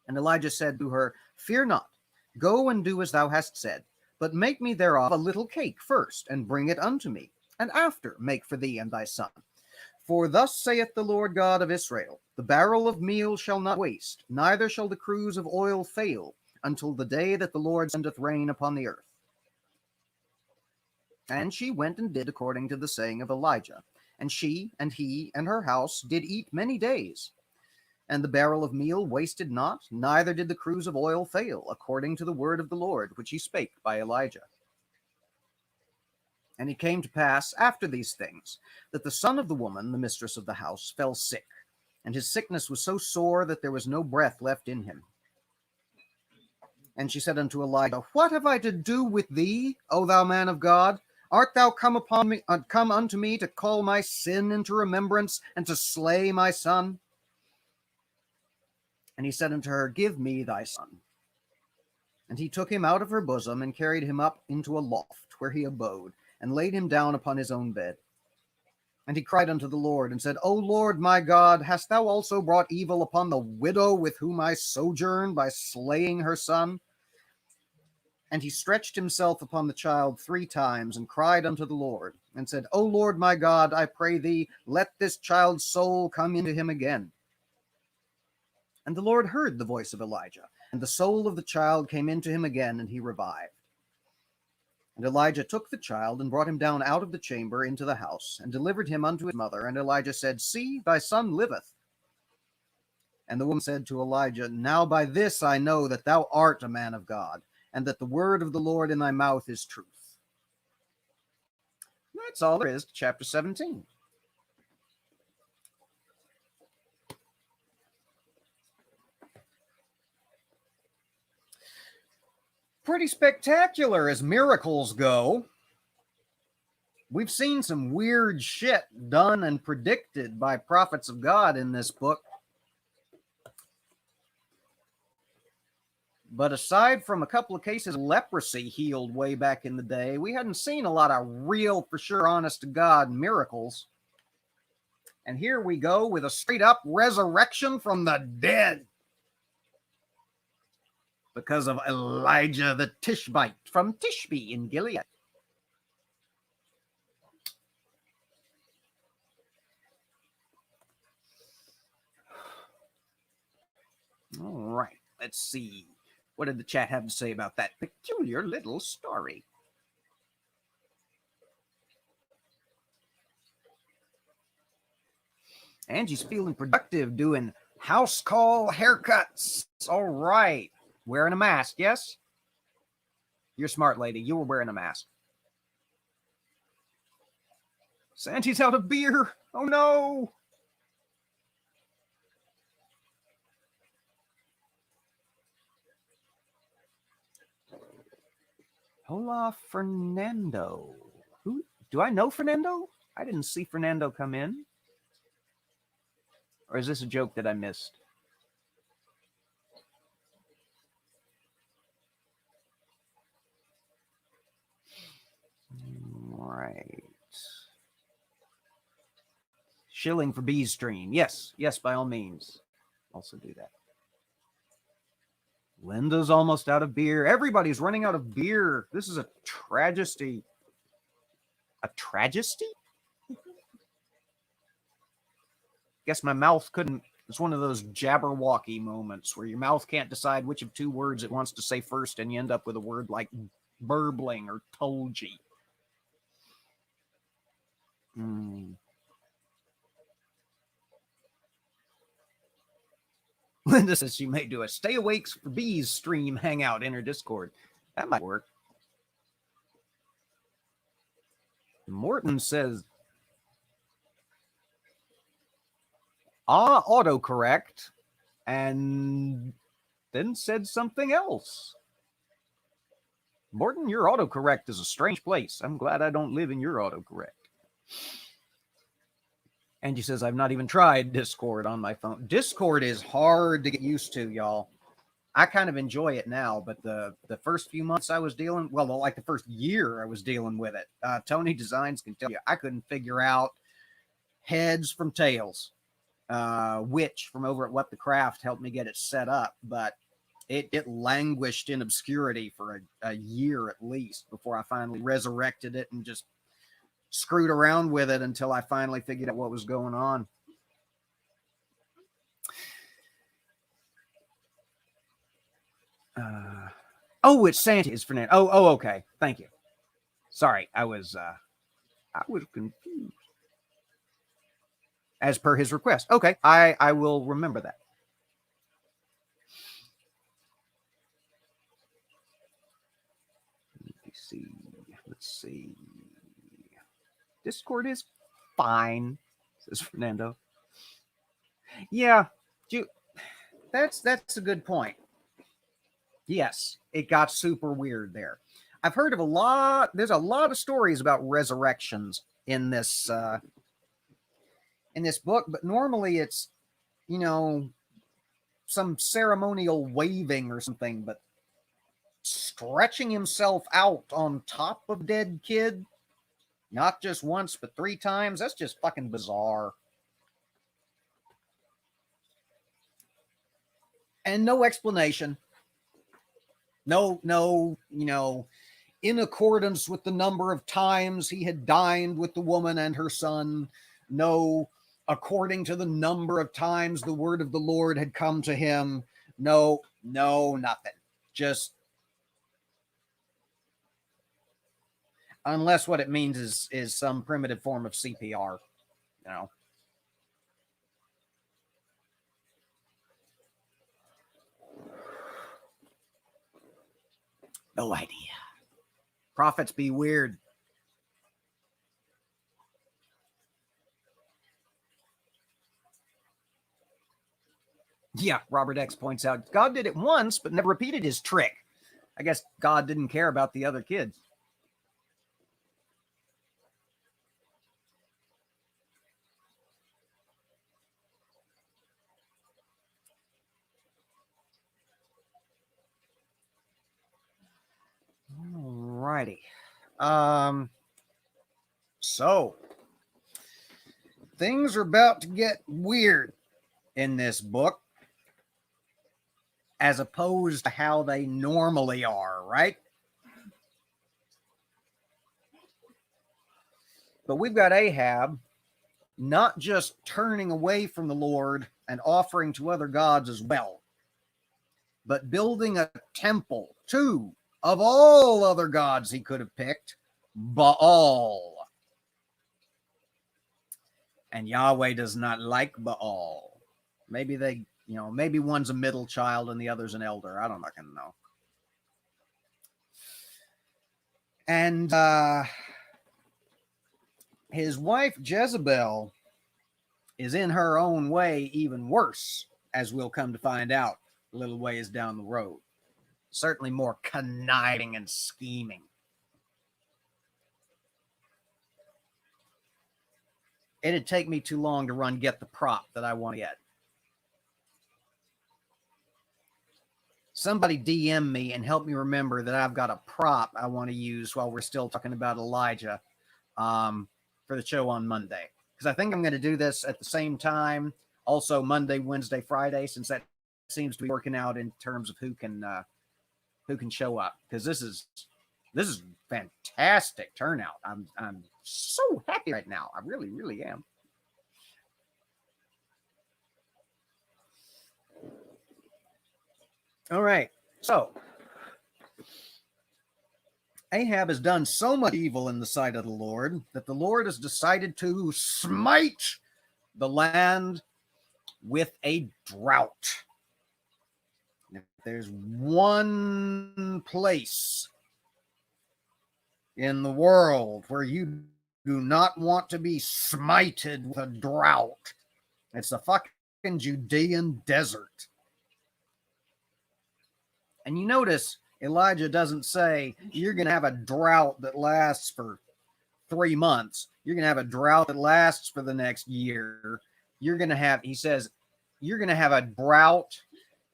And Elijah said to her, Fear not, go and do as thou hast said, but make me thereof a little cake first, and bring it unto me, and after make for thee and thy son. For thus saith the Lord God of Israel, The barrel of meal shall not waste, neither shall the cruse of oil fail, until the day that the Lord sendeth rain upon the earth. And she went and did according to the saying of Elijah. And she, and he, and her house did eat many days. And the barrel of meal wasted not, neither did the cruse of oil fail, according to the word of the Lord, which he spake by Elijah. And it came to pass after these things, that the son of the woman, the mistress of the house, fell sick, and his sickness was so sore that there was no breath left in him. And she said unto Elijah, What have I to do with thee, O thou man of God? Art thou come unto me to call my sin into remembrance, and to slay my son? And he said unto her, Give me thy son. And he took him out of her bosom, and carried him up into a loft, where he abode, and laid him down upon his own bed. And he cried unto the Lord, and said, O Lord my God, hast thou also brought evil upon the widow with whom I sojourn, by slaying her son? And he stretched himself upon the child 3 times, and cried unto the Lord, and said, O Lord my God, I pray thee, let this child's soul come into him again. And the Lord heard the voice of Elijah, and the soul of the child came into him again, and he revived. And Elijah took the child, and brought him down out of the chamber into the house, and delivered him unto his mother. And Elijah said, See, thy son liveth. And the woman said to Elijah, Now by this I know that thou art a man of God, and that the word of the Lord in thy mouth is truth. That's all there is to chapter 17. Pretty spectacular as miracles go. We've seen some weird shit done and predicted by prophets of God in this book. But aside from a couple of cases of leprosy healed way back in the day, we hadn't seen a lot of real, for sure, honest-to-God miracles. And here we go with a straight-up resurrection from the dead, because of Elijah the Tishbite from Tishbe in Gilead. All right, let's see. What did the chat have to say about that peculiar little story? Angie's feeling productive doing house call haircuts. All right. Wearing a mask, yes? You're a smart lady. You were wearing a mask. Sandy's out of beer. Oh, no. Hola, Fernando. Who do I know Fernando? I didn't see Fernando come in. Or is this a joke that I missed? Right. Shilling for Bees stream. Yes, yes, by all means. Also do that. Linda's almost out of beer. Everybody's running out of beer. This is a tragedy. A tragedy? Guess my mouth couldn't. It's one of those Jabberwocky moments where your mouth can't decide which of two words it wants to say first, and you end up with a word like burbling or tolgy. Linda says she may do a Stay Awakes for Bees stream hangout in her Discord. That might work. Morton says, autocorrect, and then said something else. Morton, your autocorrect is a strange place. I'm glad I don't live in your autocorrect. Angie says, I've not even tried Discord on my phone. Discord is hard to get used to, y'all. I kind of enjoy it now, but the first few months I was dealing, well, like the first year I was dealing with it. Tony Designs can tell you, I couldn't figure out heads from tails. Which from over at What the Craft helped me get it set up, but it languished in obscurity for a year at least before I finally resurrected it and just screwed around with it until I finally figured out what was going on. Oh, it's Santa. It's Fernando. Oh, okay. Thank you. Sorry, I was confused. As per his request. Okay, I will remember that. Let's see. Discord is fine, says Fernando. Yeah, that's a good point. Yes, it got super weird there. I've heard of there's a lot of stories about resurrections in this book, but normally it's, some ceremonial waving or something, but stretching himself out on top of dead kid, not just once, but 3 times, that's just fucking bizarre. And no explanation. No, in accordance with the number of times he had dined with the woman and her son. No, according to the number of times the word of the Lord had come to him. No, nothing. Just, unless what it means is some primitive form of CPR, No idea. Prophets be weird. Yeah, Robert X points out, God did it once, but never repeated his trick. I guess God didn't care about the other kids. Alrighty. So things are about to get weird in this book, as opposed to how they normally are, right? But we've got Ahab not just turning away from the Lord and offering to other gods as well, but building a temple to, of all other gods he could have picked, Baal. And Yahweh does not like Baal. Maybe maybe one's a middle child and the other's an elder. I don't fucking know. And his wife Jezebel is in her own way even worse, as we'll come to find out a little ways down the road. Certainly more conniving and scheming. it'd take me too long to get the prop that I want to get. Somebody DM me and help me remember that I've got a prop I want to use while we're still talking about Elijah for the show on Monday. Because I think I'm going to do this at the same time. Also Monday, Wednesday, Friday, since that seems to be working out in terms of who can show up. Because this is fantastic turnout. I'm so happy right now. I really, really am. All right. So Ahab has done so much evil in the sight of the Lord that the Lord has decided to smite the land with a drought. If there's one place in the world where you do not want to be smited with a drought, it's the fucking Judean desert. And you notice Elijah doesn't say you're going to have a drought that lasts for 3 months. You're going to have a drought that lasts for the next year. He says, you're going to have a drought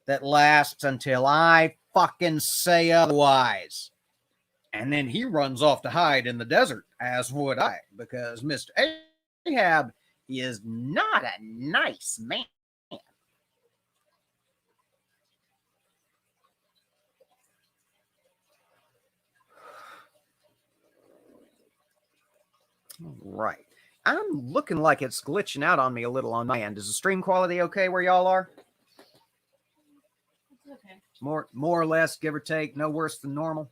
that lasts until I fucking say otherwise. And then he runs off to hide in the desert, as would I, because Mr. Ahab is not a nice man. Right. I'm looking like it's glitching out on me a little on my end. Is the stream quality okay where y'all are? It's okay. More or less, give or take, no worse than normal.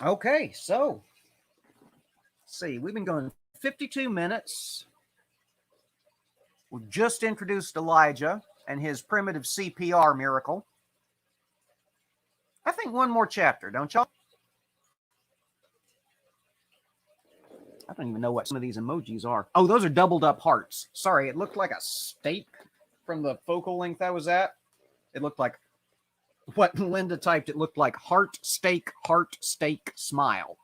Okay, so let's see. We've been going 52 minutes. We've just introduced Elijah and his primitive CPR miracle. I think one more chapter, don't y'all? I don't even know what some of these emojis are. Oh, those are doubled up hearts. Sorry, it looked like a steak from the focal length I was at. It looked like what Linda typed. It looked like heart, steak, smile.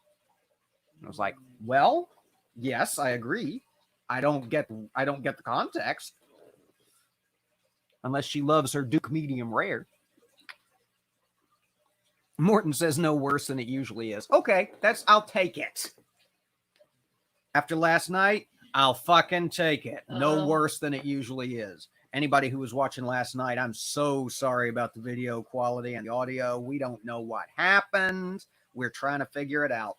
And I was like, well, yes, I agree. I don't get the context. Unless she loves her Duke medium rare. Morton says no worse than it usually is. Okay, I'll take it. After last night, I'll fucking take it. No worse than it usually is. Anybody who was watching last night, I'm so sorry about the video quality and the audio. We don't know what happened. We're trying to figure it out.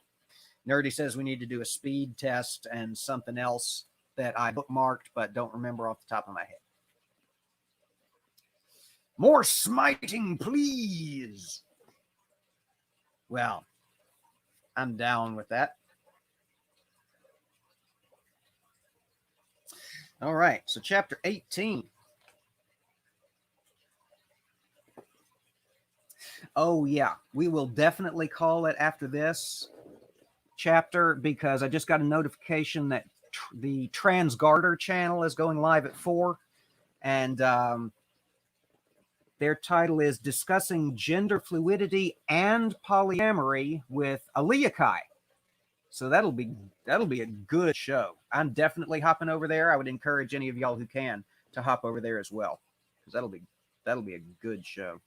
Nerdy says we need to do a speed test and something else that I bookmarked but don't remember off the top of my head. More smiting, please. Well, I'm down with that. All right, so chapter 18. Oh, yeah, we will definitely call it after this chapter because I just got a notification that the Transgarter channel is going live at 4. And their title is Discussing Gender Fluidity and Polyamory with Aliakai. So that'll be a good show. I'm definitely hopping over there. I would encourage any of y'all who can to hop over there as well, because that'll be a good show.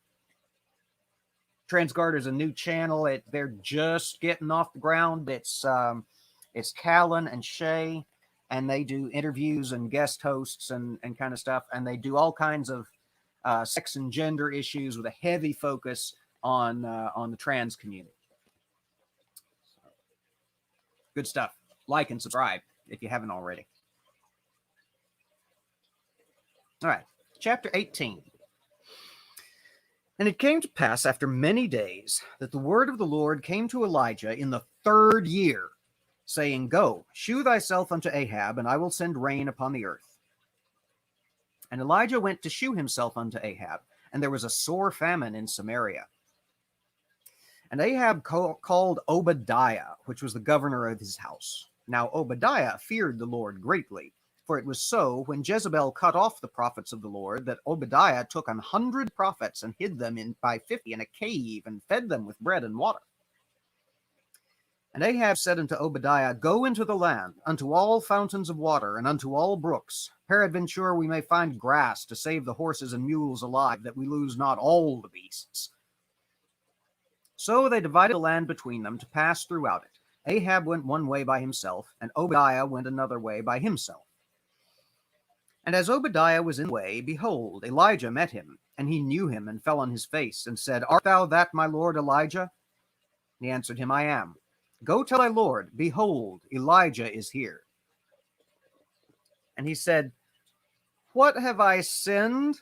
Transguard is a new channel. They're just getting off the ground. It's Callan and Shay, and they do interviews and guest hosts and kind of stuff, and they do all kinds of sex and gender issues with a heavy focus on the trans community. Good stuff. Like and subscribe if you haven't already. All right, chapter 18. And it came to pass after many days that the word of the Lord came to Elijah in the 3rd year, saying, Go, shew thyself unto Ahab, and I will send rain upon the earth. And Elijah went to shew himself unto Ahab, and there was a sore famine in Samaria. And Ahab called Obadiah, which was the governor of his house. Now Obadiah feared the Lord greatly, for it was so, when Jezebel cut off the prophets of the Lord, that Obadiah took 100 prophets and hid them by 50 in a cave, and fed them with bread and water. And Ahab said unto Obadiah, Go into the land, unto all fountains of water, and unto all brooks. Peradventure we may find grass to save the horses and mules alive, that we lose not all the beasts. So they divided the land between them to pass throughout it. Ahab went one way by himself, and Obadiah went another way by himself. And as Obadiah was in the way, behold, Elijah met him, and he knew him, and fell on his face, and said, Art thou that my lord Elijah? And he answered him, I am. Go tell thy Lord, behold, Elijah is here. And he said, What have I sinned,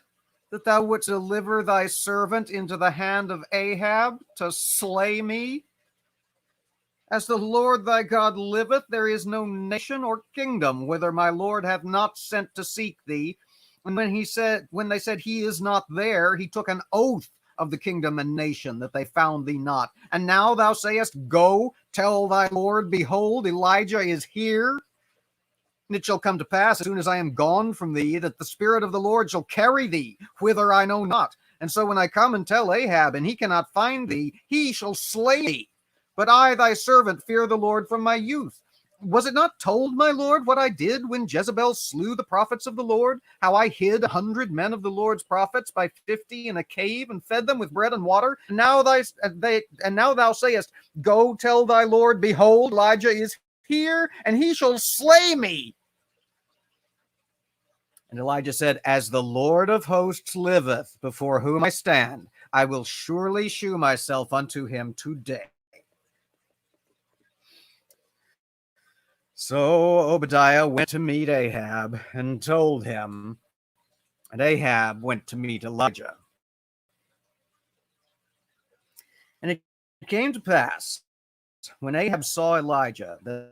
that thou wouldst deliver thy servant into the hand of Ahab to slay me? As the Lord thy God liveth, there is no nation or kingdom whither my Lord hath not sent to seek thee. And when they said he is not there, he took an oath of the kingdom and nation that they found thee not. And now thou sayest, Go, tell thy Lord, behold, Elijah is here. And it shall come to pass, as soon as I am gone from thee, that the Spirit of the Lord shall carry thee whither I know not. And so when I come and tell Ahab, and he cannot find thee, he shall slay thee. But I, thy servant, fear the Lord from my youth. Was it not told, my Lord, what I did when Jezebel slew the prophets of the Lord? How I hid 100 men of the Lord's prophets by 50 in a cave, and fed them with bread and water? And now thou sayest, Go tell thy Lord, behold, Elijah is here, and he shall slay me. And Elijah said, As the Lord of hosts liveth, before whom I stand, I will surely shew myself unto him today. So Obadiah went to meet Ahab and told him, and Ahab went to meet Elijah. And it came to pass, when Ahab saw Elijah, that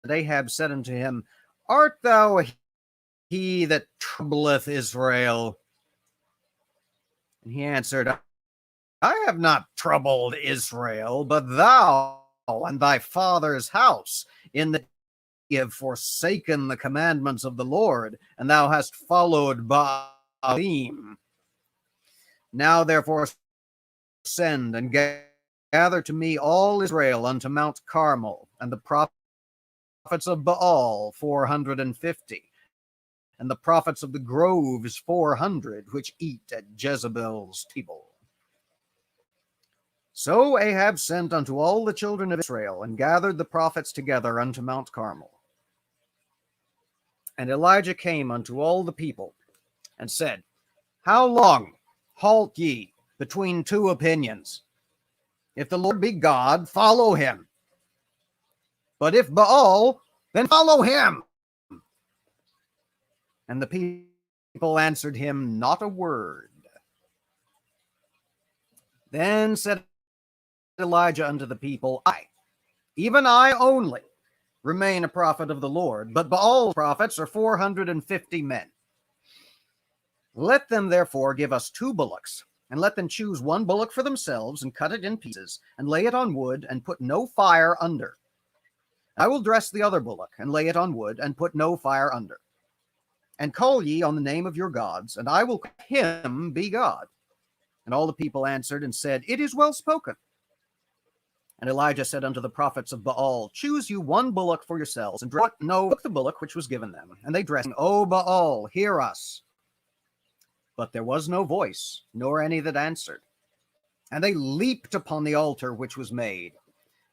Ahab said unto him, Art thou he that troubleth Israel? And he answered, I have not troubled Israel, but thou and thy father's house, in that ye have forsaken the commandments of the Lord, and thou hast followed Baalim. Now therefore send and gather to me all Israel unto Mount Carmel, and the prophets of Baal 450, and the prophets of the groves 400, which eat at Jezebel's table. So Ahab sent unto all the children of Israel, and gathered the prophets together unto Mount Carmel. And Elijah came unto all the people, and said, How long halt ye between two opinions? If the Lord be God, follow him. But if Baal, then follow him. And the people answered him not a word. Then said Elijah unto the people, even I only, remain a prophet of the Lord, but Baal's prophets are 450 men. Let them therefore give us 2 bullocks, and let them choose 1 bullock for themselves, and cut it in pieces, and lay it on wood, and put no fire under. I will dress the other bullock, and lay it on wood, and put no fire under. And call ye on the name of your gods, and I will call him be God. And all the people answered and said, It is well spoken. And Elijah said unto the prophets of Baal, Choose you 1 bullock for yourselves, and took the bullock which was given them. And they dressed, O Baal, hear us. But there was no voice, nor any that answered. And they leaped upon the altar which was made.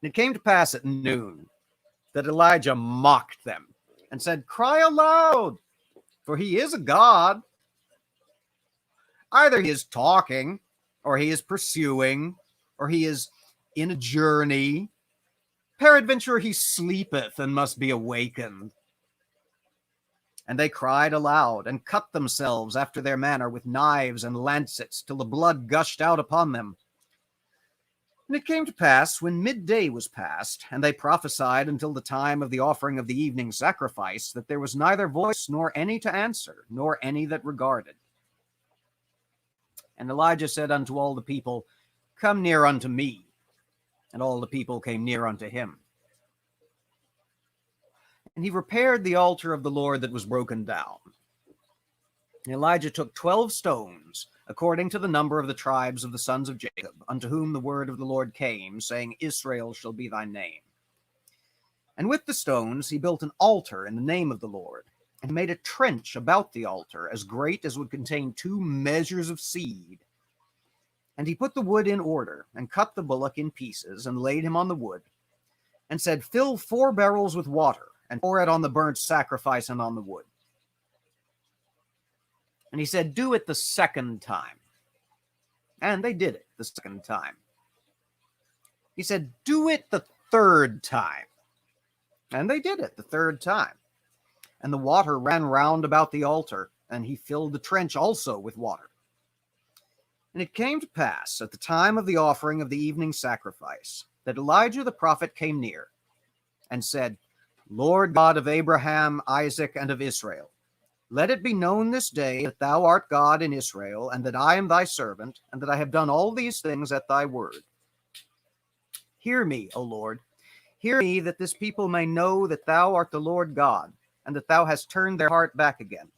And it came to pass at noon that Elijah mocked them, and said, Cry aloud, for he is a god. Either he is talking, or he is pursuing, or he is in a journey. Peradventure he sleepeth and must be awakened. And they cried aloud, and cut themselves after their manner with knives and lancets, till the blood gushed out upon them. And it came to pass, when midday was past, and they prophesied until the time of the offering of the evening sacrifice, that there was neither voice nor any to answer, nor any that regarded. And Elijah said unto all the people, Come near unto me. And all the people came near unto him. And he repaired the altar of the Lord that was broken down. And Elijah took 12 stones, according to the number of the tribes of the sons of Jacob, unto whom the word of the Lord came, saying, Israel shall be thy name. And with the stones he built an altar in the name of the Lord, and made a trench about the altar as great as would contain 2 measures of seed. And he put the wood in order, and cut the bullock in pieces, and laid him on the wood, and said, Fill 4 barrels with water, and pour it on the burnt sacrifice and on the wood. And he said, Do it the 2nd time. And they did it the 2nd time. He said, Do it the 3rd time. And they did it the 3rd time. And the water ran round about the altar, and he filled the trench also with water. And it came to pass at the time of the offering of the evening sacrifice that Elijah the prophet came near and said, Lord God of Abraham, Isaac, and of Israel, let it be known this day that thou art God in Israel, and that I am thy servant, and that I have done all these things at thy word. Hear me, O Lord. Hear me, that this people may know that thou art the Lord God, and that thou hast turned their heart back again.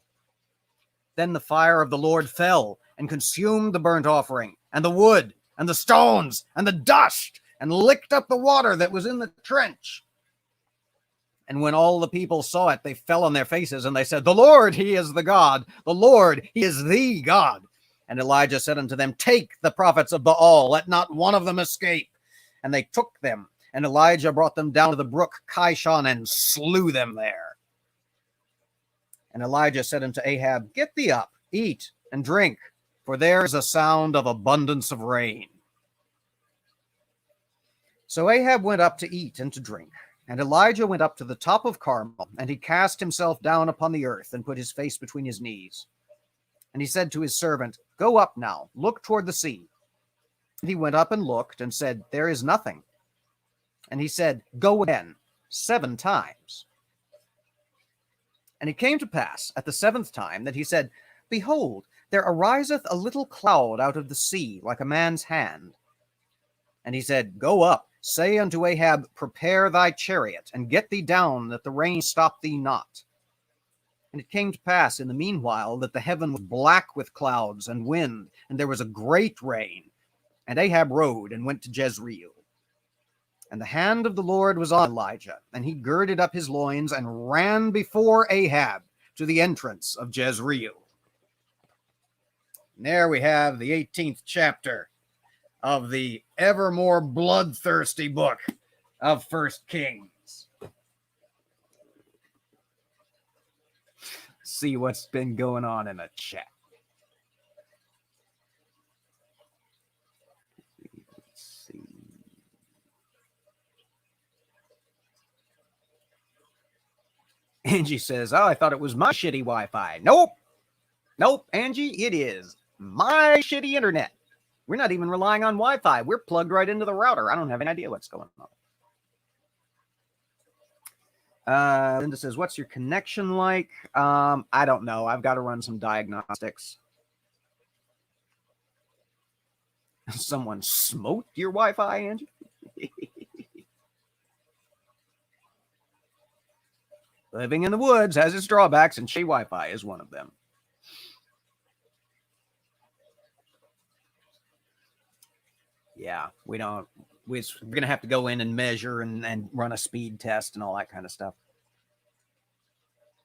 Then the fire of the Lord fell and consumed the burnt offering, and the wood, and the stones, and the dust, and licked up the water that was in the trench. And when all the people saw it, they fell on their faces, and they said, The Lord, he is the God. The Lord, he is the God. And Elijah said unto them, Take the prophets of Baal, let not one of them escape. And they took them, and Elijah brought them down to the brook Kishon, and slew them there. And Elijah said unto Ahab, Get thee up, eat, and drink, for there is a sound of abundance of rain. So Ahab went up to eat and to drink. And Elijah went up to the top of Carmel, and he cast himself down upon the earth, and put his face between his knees. And he said to his servant, Go up now, look toward the sea. And he went up and looked, and said, There is nothing. And he said, Go again 7 times. And it came to pass at the 7th time that he said, Behold, there ariseth a little cloud out of the sea, like a man's hand. And he said, Go up, say unto Ahab, Prepare thy chariot, and get thee down, that the rain stop thee not. And it came to pass in the meanwhile that the heaven was black with clouds and wind, and there was a great rain. And Ahab rode and went to Jezreel. And the hand of the Lord was on Elijah, and he girded up his loins and ran before Ahab to the entrance of Jezreel. And there we have the 18th chapter of the ever more bloodthirsty book of 1 Kings. See what's been going on in the chat. Let's see. Angie says, Oh, I thought it was my shitty Wi-Fi. Nope. Nope, Angie, it is my shitty internet. We're not even relying on Wi-Fi. We're plugged right into the router. I don't have any idea what's going on. Linda says, What's your connection like? I don't know. I've got to run some diagnostics. Someone smoked your Wi-Fi, Angie? Living in the woods has its drawbacks, and shitty Wi-Fi is one of them. Yeah, we're going to have to go in and measure and run a speed test and all that kind of stuff.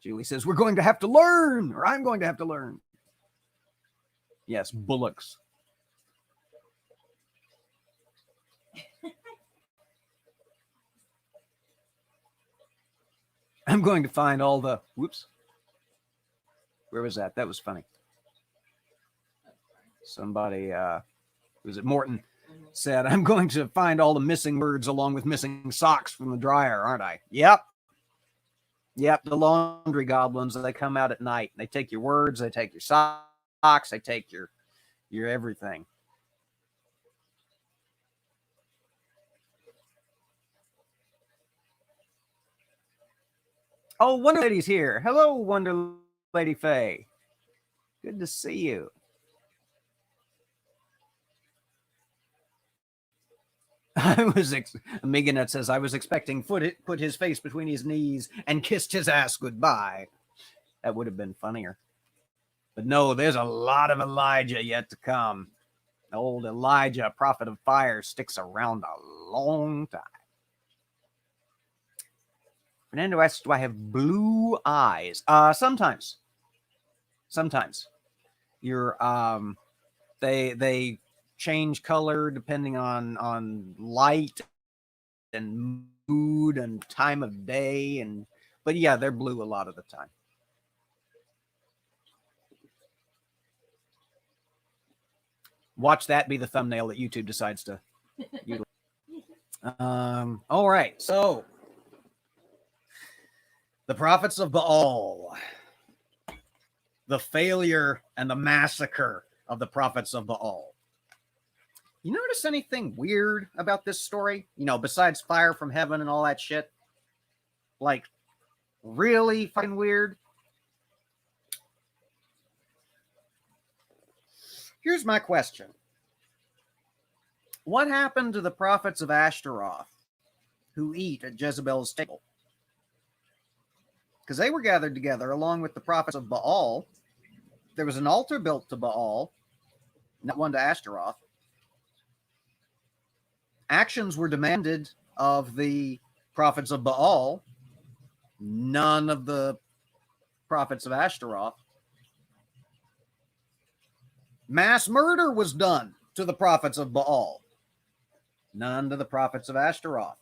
Julie says, We're going to have to learn, or I'm going to have to learn. Yes, bullocks. I'm going to find all the, whoops. Where was that? That was funny. Somebody, was it Morton, said, I'm going to find all the missing words along with missing socks from the dryer, aren't I? Yep. Yep, the laundry goblins, they come out at night. They take your words, they take your socks, they take your everything. Oh, Wonder Lady's here. Hello, Wonder Lady Faye. Good to see you. Meganette says, I was expecting put his face between his knees and kissed his ass goodbye. That would have been funnier. But no, there's a lot of Elijah yet to come. Old Elijah, prophet of fire, sticks around a long time. Fernando asks, do I have blue eyes? Sometimes. You're they change color depending on light and mood and time of day, and but yeah, they're blue a lot of the time. Watch that be the thumbnail that YouTube decides to utilize. All right, so the prophets of Baal, the failure and the massacre of the prophets of Baal. You notice anything weird about this story? You know, besides fire from heaven and all that shit? Like, really fucking weird? Here's my question. What happened to the prophets of Ashtaroth who eat at Jezebel's table? Because they were gathered together along with the prophets of Baal. There was an altar built to Baal, not one to Ashtaroth. Actions were demanded of the prophets of Baal, none of the prophets of Ashtaroth. Mass murder was done to the prophets of Baal, none to the prophets of Ashtaroth.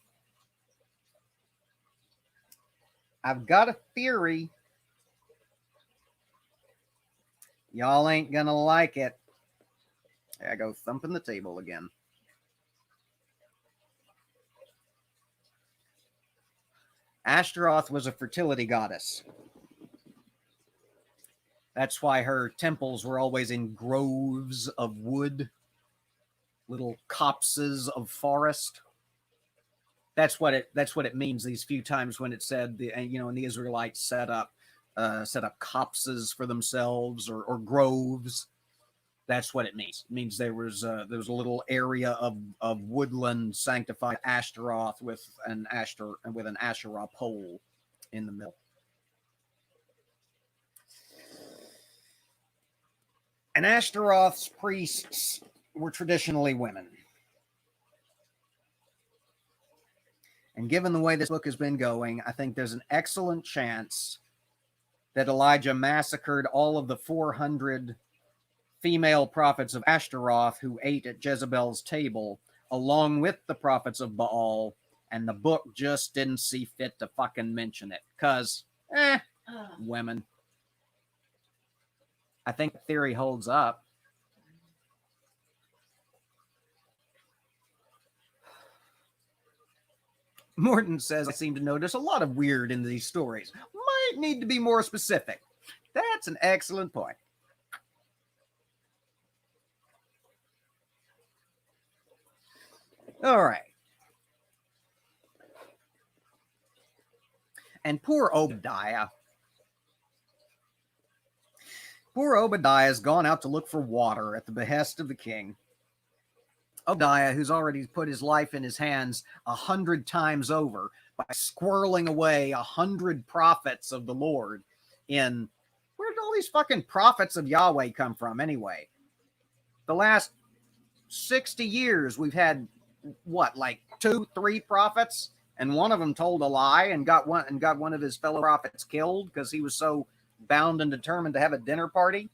I've got a theory. Y'all ain't gonna like it. There I go, thumping the table again. Ashtaroth was a fertility goddess. That's why her temples were always in groves of wood, little copses of forest. That's what it means. These few times when it said and the Israelites set up copses for themselves or groves. That's what it means. It means there was a little area of woodland sanctified Ashtaroth with an Asherah pole in the middle. And Ashtaroth's priests were traditionally women. And given the way this book has been going, I think there's an excellent chance that Elijah massacred all of the 400 female prophets of Ashtaroth who ate at Jezebel's table, along with the prophets of Baal, and the book just didn't see fit to fucking mention it. Because, women. I think the theory holds up. Morton says, I seem to notice a lot of weird in these stories. Might need to be more specific. That's an excellent point. All right. And poor Obadiah. Poor Obadiah has gone out to look for water at the behest of the king. Obadiah, who's already put his life in his hands 100 times over by squirreling away 100 prophets of the Lord in... Where did all these fucking prophets of Yahweh come from anyway? The last 60 years, we've had, what, like 2-3 prophets? And one of them told a lie and got one of his fellow prophets killed because he was so bound and determined to have a dinner party.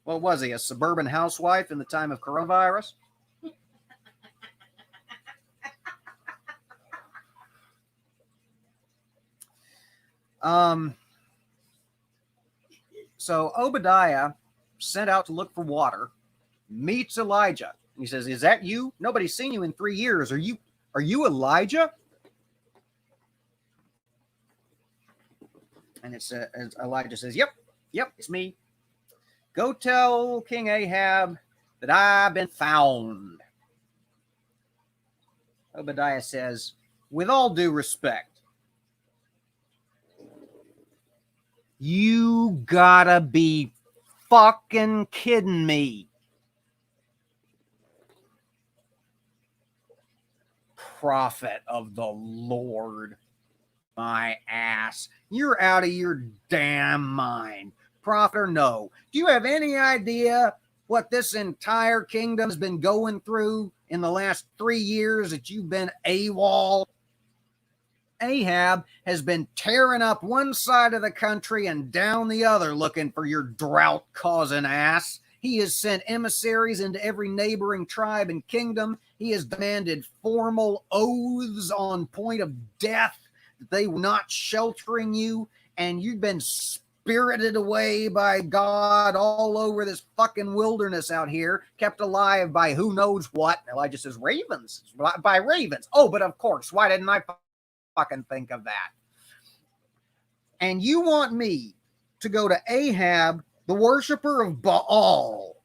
What was he, a suburban housewife in the time of coronavirus? So Obadiah sent out to look for water, meets Elijah. He says, "Is that you? Nobody's seen you in 3 years. Are you Elijah?" And Elijah says, Yep, it's me. Go tell King Ahab that I've been found. Obadiah says, with all due respect, you gotta be fucking kidding me. Prophet of the Lord. My ass. You're out of your damn mind. Prophet or no. Do you have any idea what this entire kingdom's been going through in the last 3 years that you've been AWOL? Ahab has been tearing up one side of the country and down the other looking for your drought-causing ass. He has sent emissaries into every neighboring tribe and kingdom. He has demanded formal oaths on point of death that they were not sheltering you, and you've been spirited away by God all over this fucking wilderness out here, kept alive by who knows what. Elijah says ravens, by ravens. Oh, but of course, why didn't I fucking think of that? And you want me to go to Ahab, the worshiper of Baal,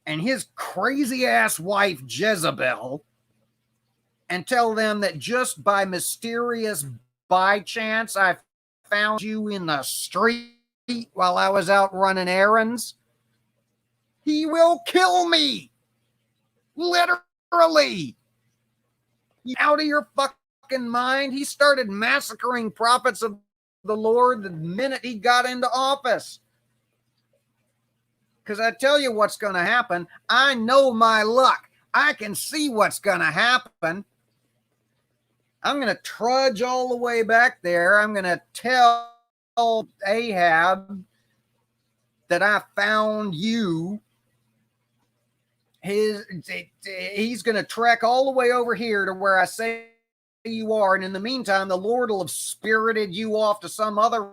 and his crazy ass wife Jezebel, and tell them that just by mysterious by chance I found you in the street while I was out running errands? He will kill me. Literally. You out of your fucking mind? He started massacring prophets of the Lord the minute he got into office. Because I tell you what's going to happen. I know my luck. I can see what's going to happen. I'm going to trudge all the way back there. I'm going to tell Ahab that I found you. He's going to trek all the way over here to where I say you are. And in the meantime, the Lord will have spirited you off to some other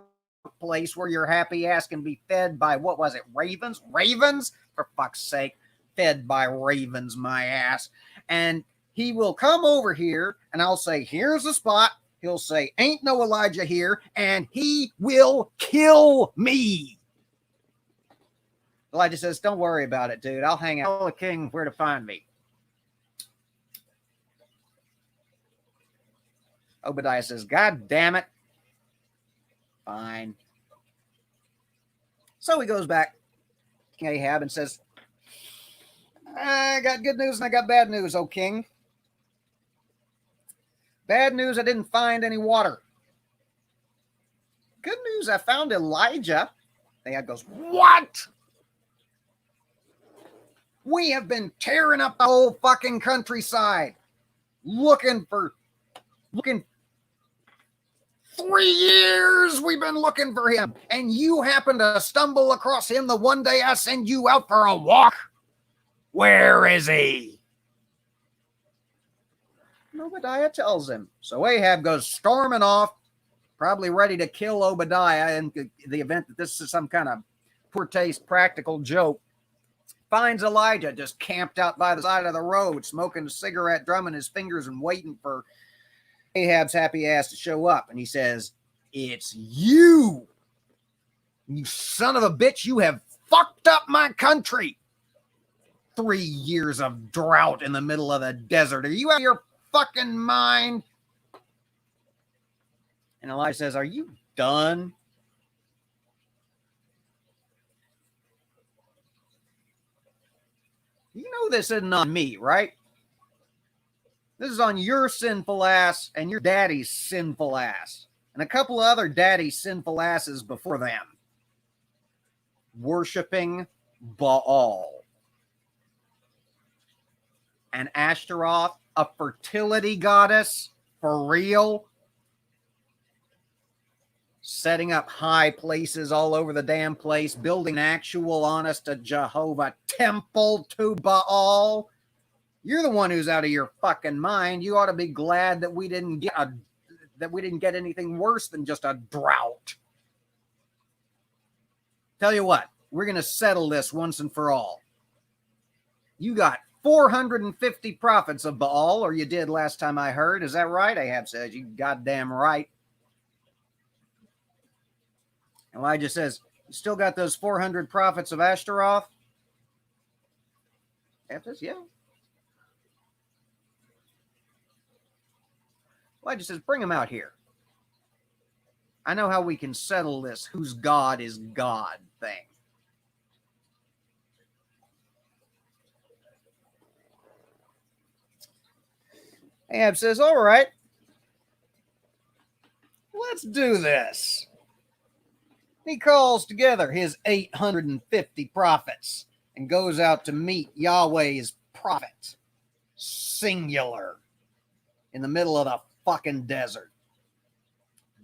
place where your happy ass can be fed by, what was it, ravens? Ravens? For fuck's sake, fed by ravens, my ass. And he will come over here, and I'll say, here's the spot. He'll say, ain't no Elijah here, and he will kill me. Elijah says, don't worry about it, dude. I'll hang out. Tell the king where to find me. Obadiah says, God damn it. Fine. So he goes back to King Ahab and says, I got good news and I got bad news, O king. Bad news, I didn't find any water. Good news, I found Elijah. Ahab goes, what? We have been tearing up the whole fucking countryside, looking 3 years we've been looking for him, and you happen to stumble across him the one day I send you out for a walk. Where is he? Obadiah tells him. So Ahab goes storming off, probably ready to kill Obadiah in the event that this is some kind of poor taste practical joke. Finds Elijah just camped out by the side of the road, smoking a cigarette, drumming his fingers and waiting for Ahab's happy ass to show up. And he says, it's you. You son of a bitch. You have fucked up my country. 3 years of drought in the middle of the desert. Are you out of your fucking mind? And Elijah says, are you done? You know this isn't on me, right? This is on your sinful ass and your daddy's sinful ass. And a couple of other daddy's sinful asses before them. Worshipping Baal. And Ashtaroth, a fertility goddess, for real. Setting up high places all over the damn place. Building an actual, honest to Jehovah temple to Baal. You're the one who's out of your fucking mind. You ought to be glad that we didn't get anything worse than just a drought. Tell you what, we're going to settle this once and for all. You got 450 prophets of Baal, or you did last time I heard. Is that right? Ahab says, you goddamn right. Elijah says, you still got those 400 prophets of Ashtaroth? Ahab says, yeah. Elijah says, bring him out here. I know how we can settle this whose God is God thing. Ahab says, all right, let's do this. He calls together his 850 prophets and goes out to meet Yahweh's prophet, singular, in the middle of the fucking desert.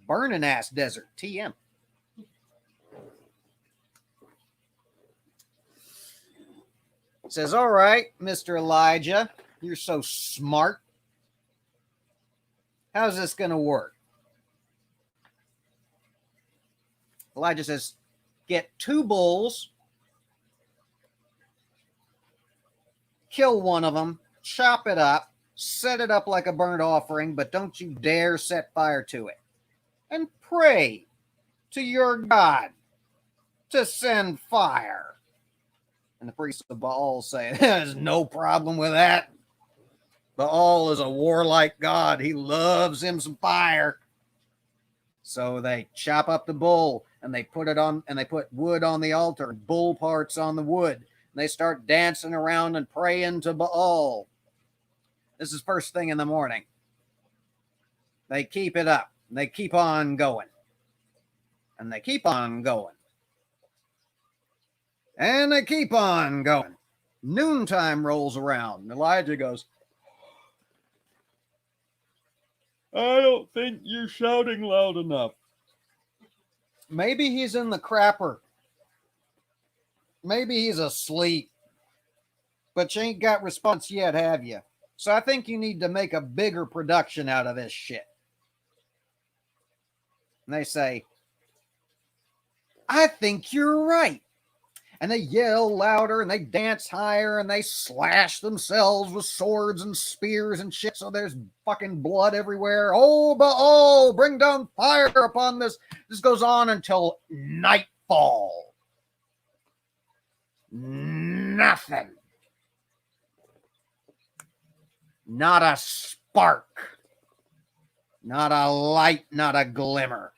Burning ass desert. TM. Says, all right, Mr. Elijah, you're so smart. How's this going to work? Elijah says, get 2 bulls, kill one of them, chop it up, set it up like a burnt offering, but don't you dare set fire to it. And pray to your God to send fire. And the priests of Baal say, there's no problem with that. Baal is a warlike god. He loves him some fire. So they chop up the bull and they put it on, and they put wood on the altar, bull parts on the wood. And they start dancing around and praying to Baal. This is first thing in the morning. They keep it up. They keep on going. And they keep on going. And they keep on going. Noontime rolls around. And Elijah goes, I don't think you're shouting loud enough. Maybe he's in the crapper. Maybe he's asleep. But you ain't got response yet, have you? So I think you need to make a bigger production out of this shit. And they say, I think you're right. And they yell louder and they dance higher and they slash themselves with swords and spears and shit. So there's fucking blood everywhere. Oh, Baal, bring down fire upon this. This goes on until nightfall. Nothing. Not a spark. Not a light, not a glimmer.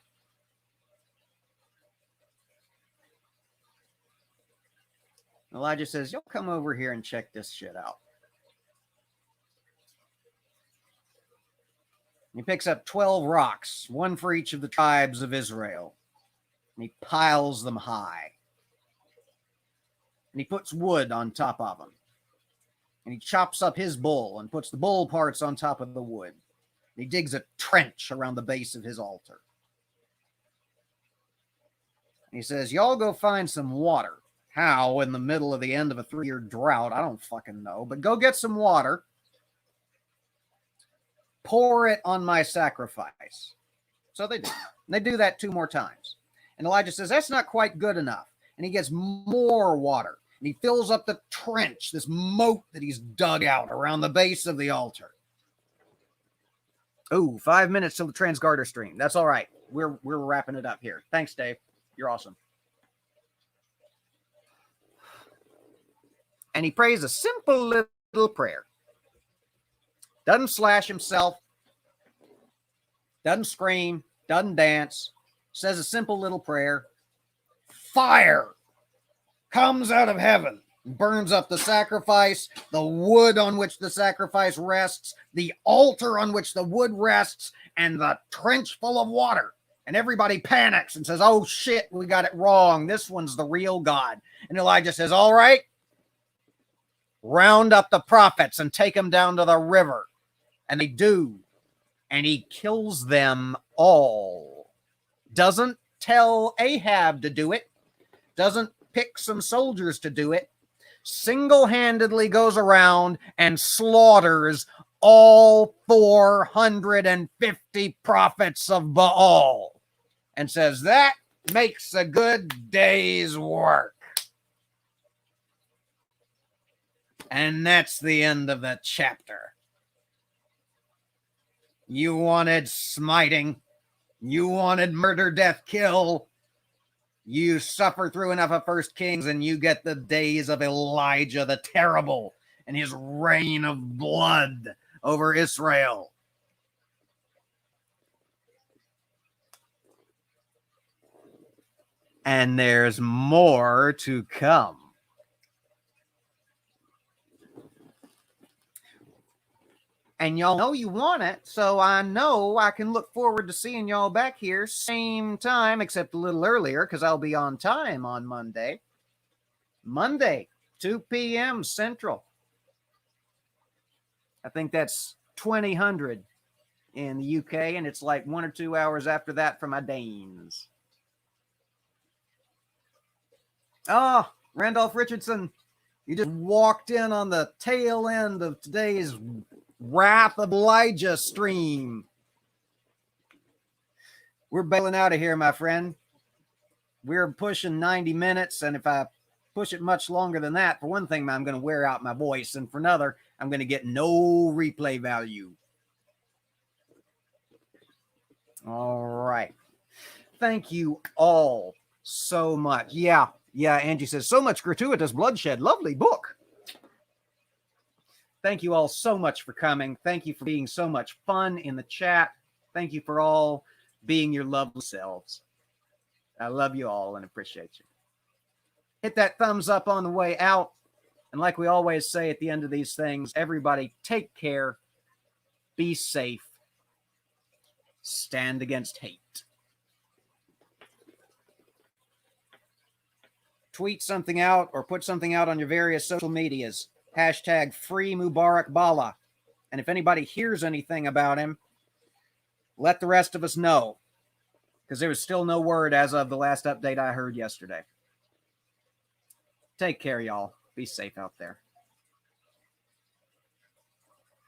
Elijah says, you'll come over here and check this shit out. He picks up 12 rocks, one for each of the tribes of Israel. And he piles them high. And he puts wood on top of them. And he chops up his bull and puts the bull parts on top of the wood. And he digs a trench around the base of his altar. And he says, y'all go find some water. How in the middle of the end of a 3-year drought? I don't fucking know. But go get some water. Pour it on my sacrifice. So they do. And they do that 2 more times. And Elijah says, that's not quite good enough. And he gets more water. And he fills up the trench, this moat that he's dug out around the base of the altar. Oh, 5 minutes till the Transgarter stream. That's all right. We're wrapping it up here. Thanks, Dave. You're awesome. And he prays a simple little prayer. Doesn't slash himself. Doesn't scream. Doesn't dance. Says a simple little prayer. Fire comes out of heaven and burns up the sacrifice, the wood on which the sacrifice rests, the altar on which the wood rests, and the trench full of water. And everybody panics and says, oh shit, we got it wrong. This one's the real God. And Elijah says, all right, round up the prophets and take them down to the river. And they do. And he kills them all. Doesn't tell Ahab to do it. Doesn't pick some soldiers to do it. Single-handedly goes around and slaughters all 450 prophets of Baal. And says, that makes a good day's work. And that's the end of the chapter. You wanted smiting. You wanted murder, death, kill. You suffer through enough of 1 Kings and you get the days of Elijah the Terrible and his reign of blood over Israel. And there's more to come. And y'all know you want it, so I know I can look forward to seeing y'all back here same time, except a little earlier, because I'll be on time on Monday. Monday, 2 p.m. Central. I think that's 2000 in the UK, and it's like 1 or 2 hours after that for my Danes. Oh, Randolph Richardson, you just walked in on the tail end of today's Wrath of Elijah stream. We're bailing out of here, my friend. We're pushing 90 minutes, and if I push it much longer than that, for one thing, I'm going to wear out my voice, and for another, I'm going to get no replay value. All right. Thank you all so much. Yeah, Angie says, so much gratuitous bloodshed. Lovely book. Thank you all so much for coming. Thank you for being so much fun in the chat. Thank you for all being your lovely selves. I love you all and appreciate you. Hit that thumbs up on the way out. And like we always say at the end of these things, everybody take care, be safe, stand against hate. Tweet something out or put something out on your various social medias. Hashtag free Mubarak Bala. And if anybody hears anything about him, let the rest of us know. Because there was still no word as of the last update I heard yesterday. Take care, y'all. Be safe out there.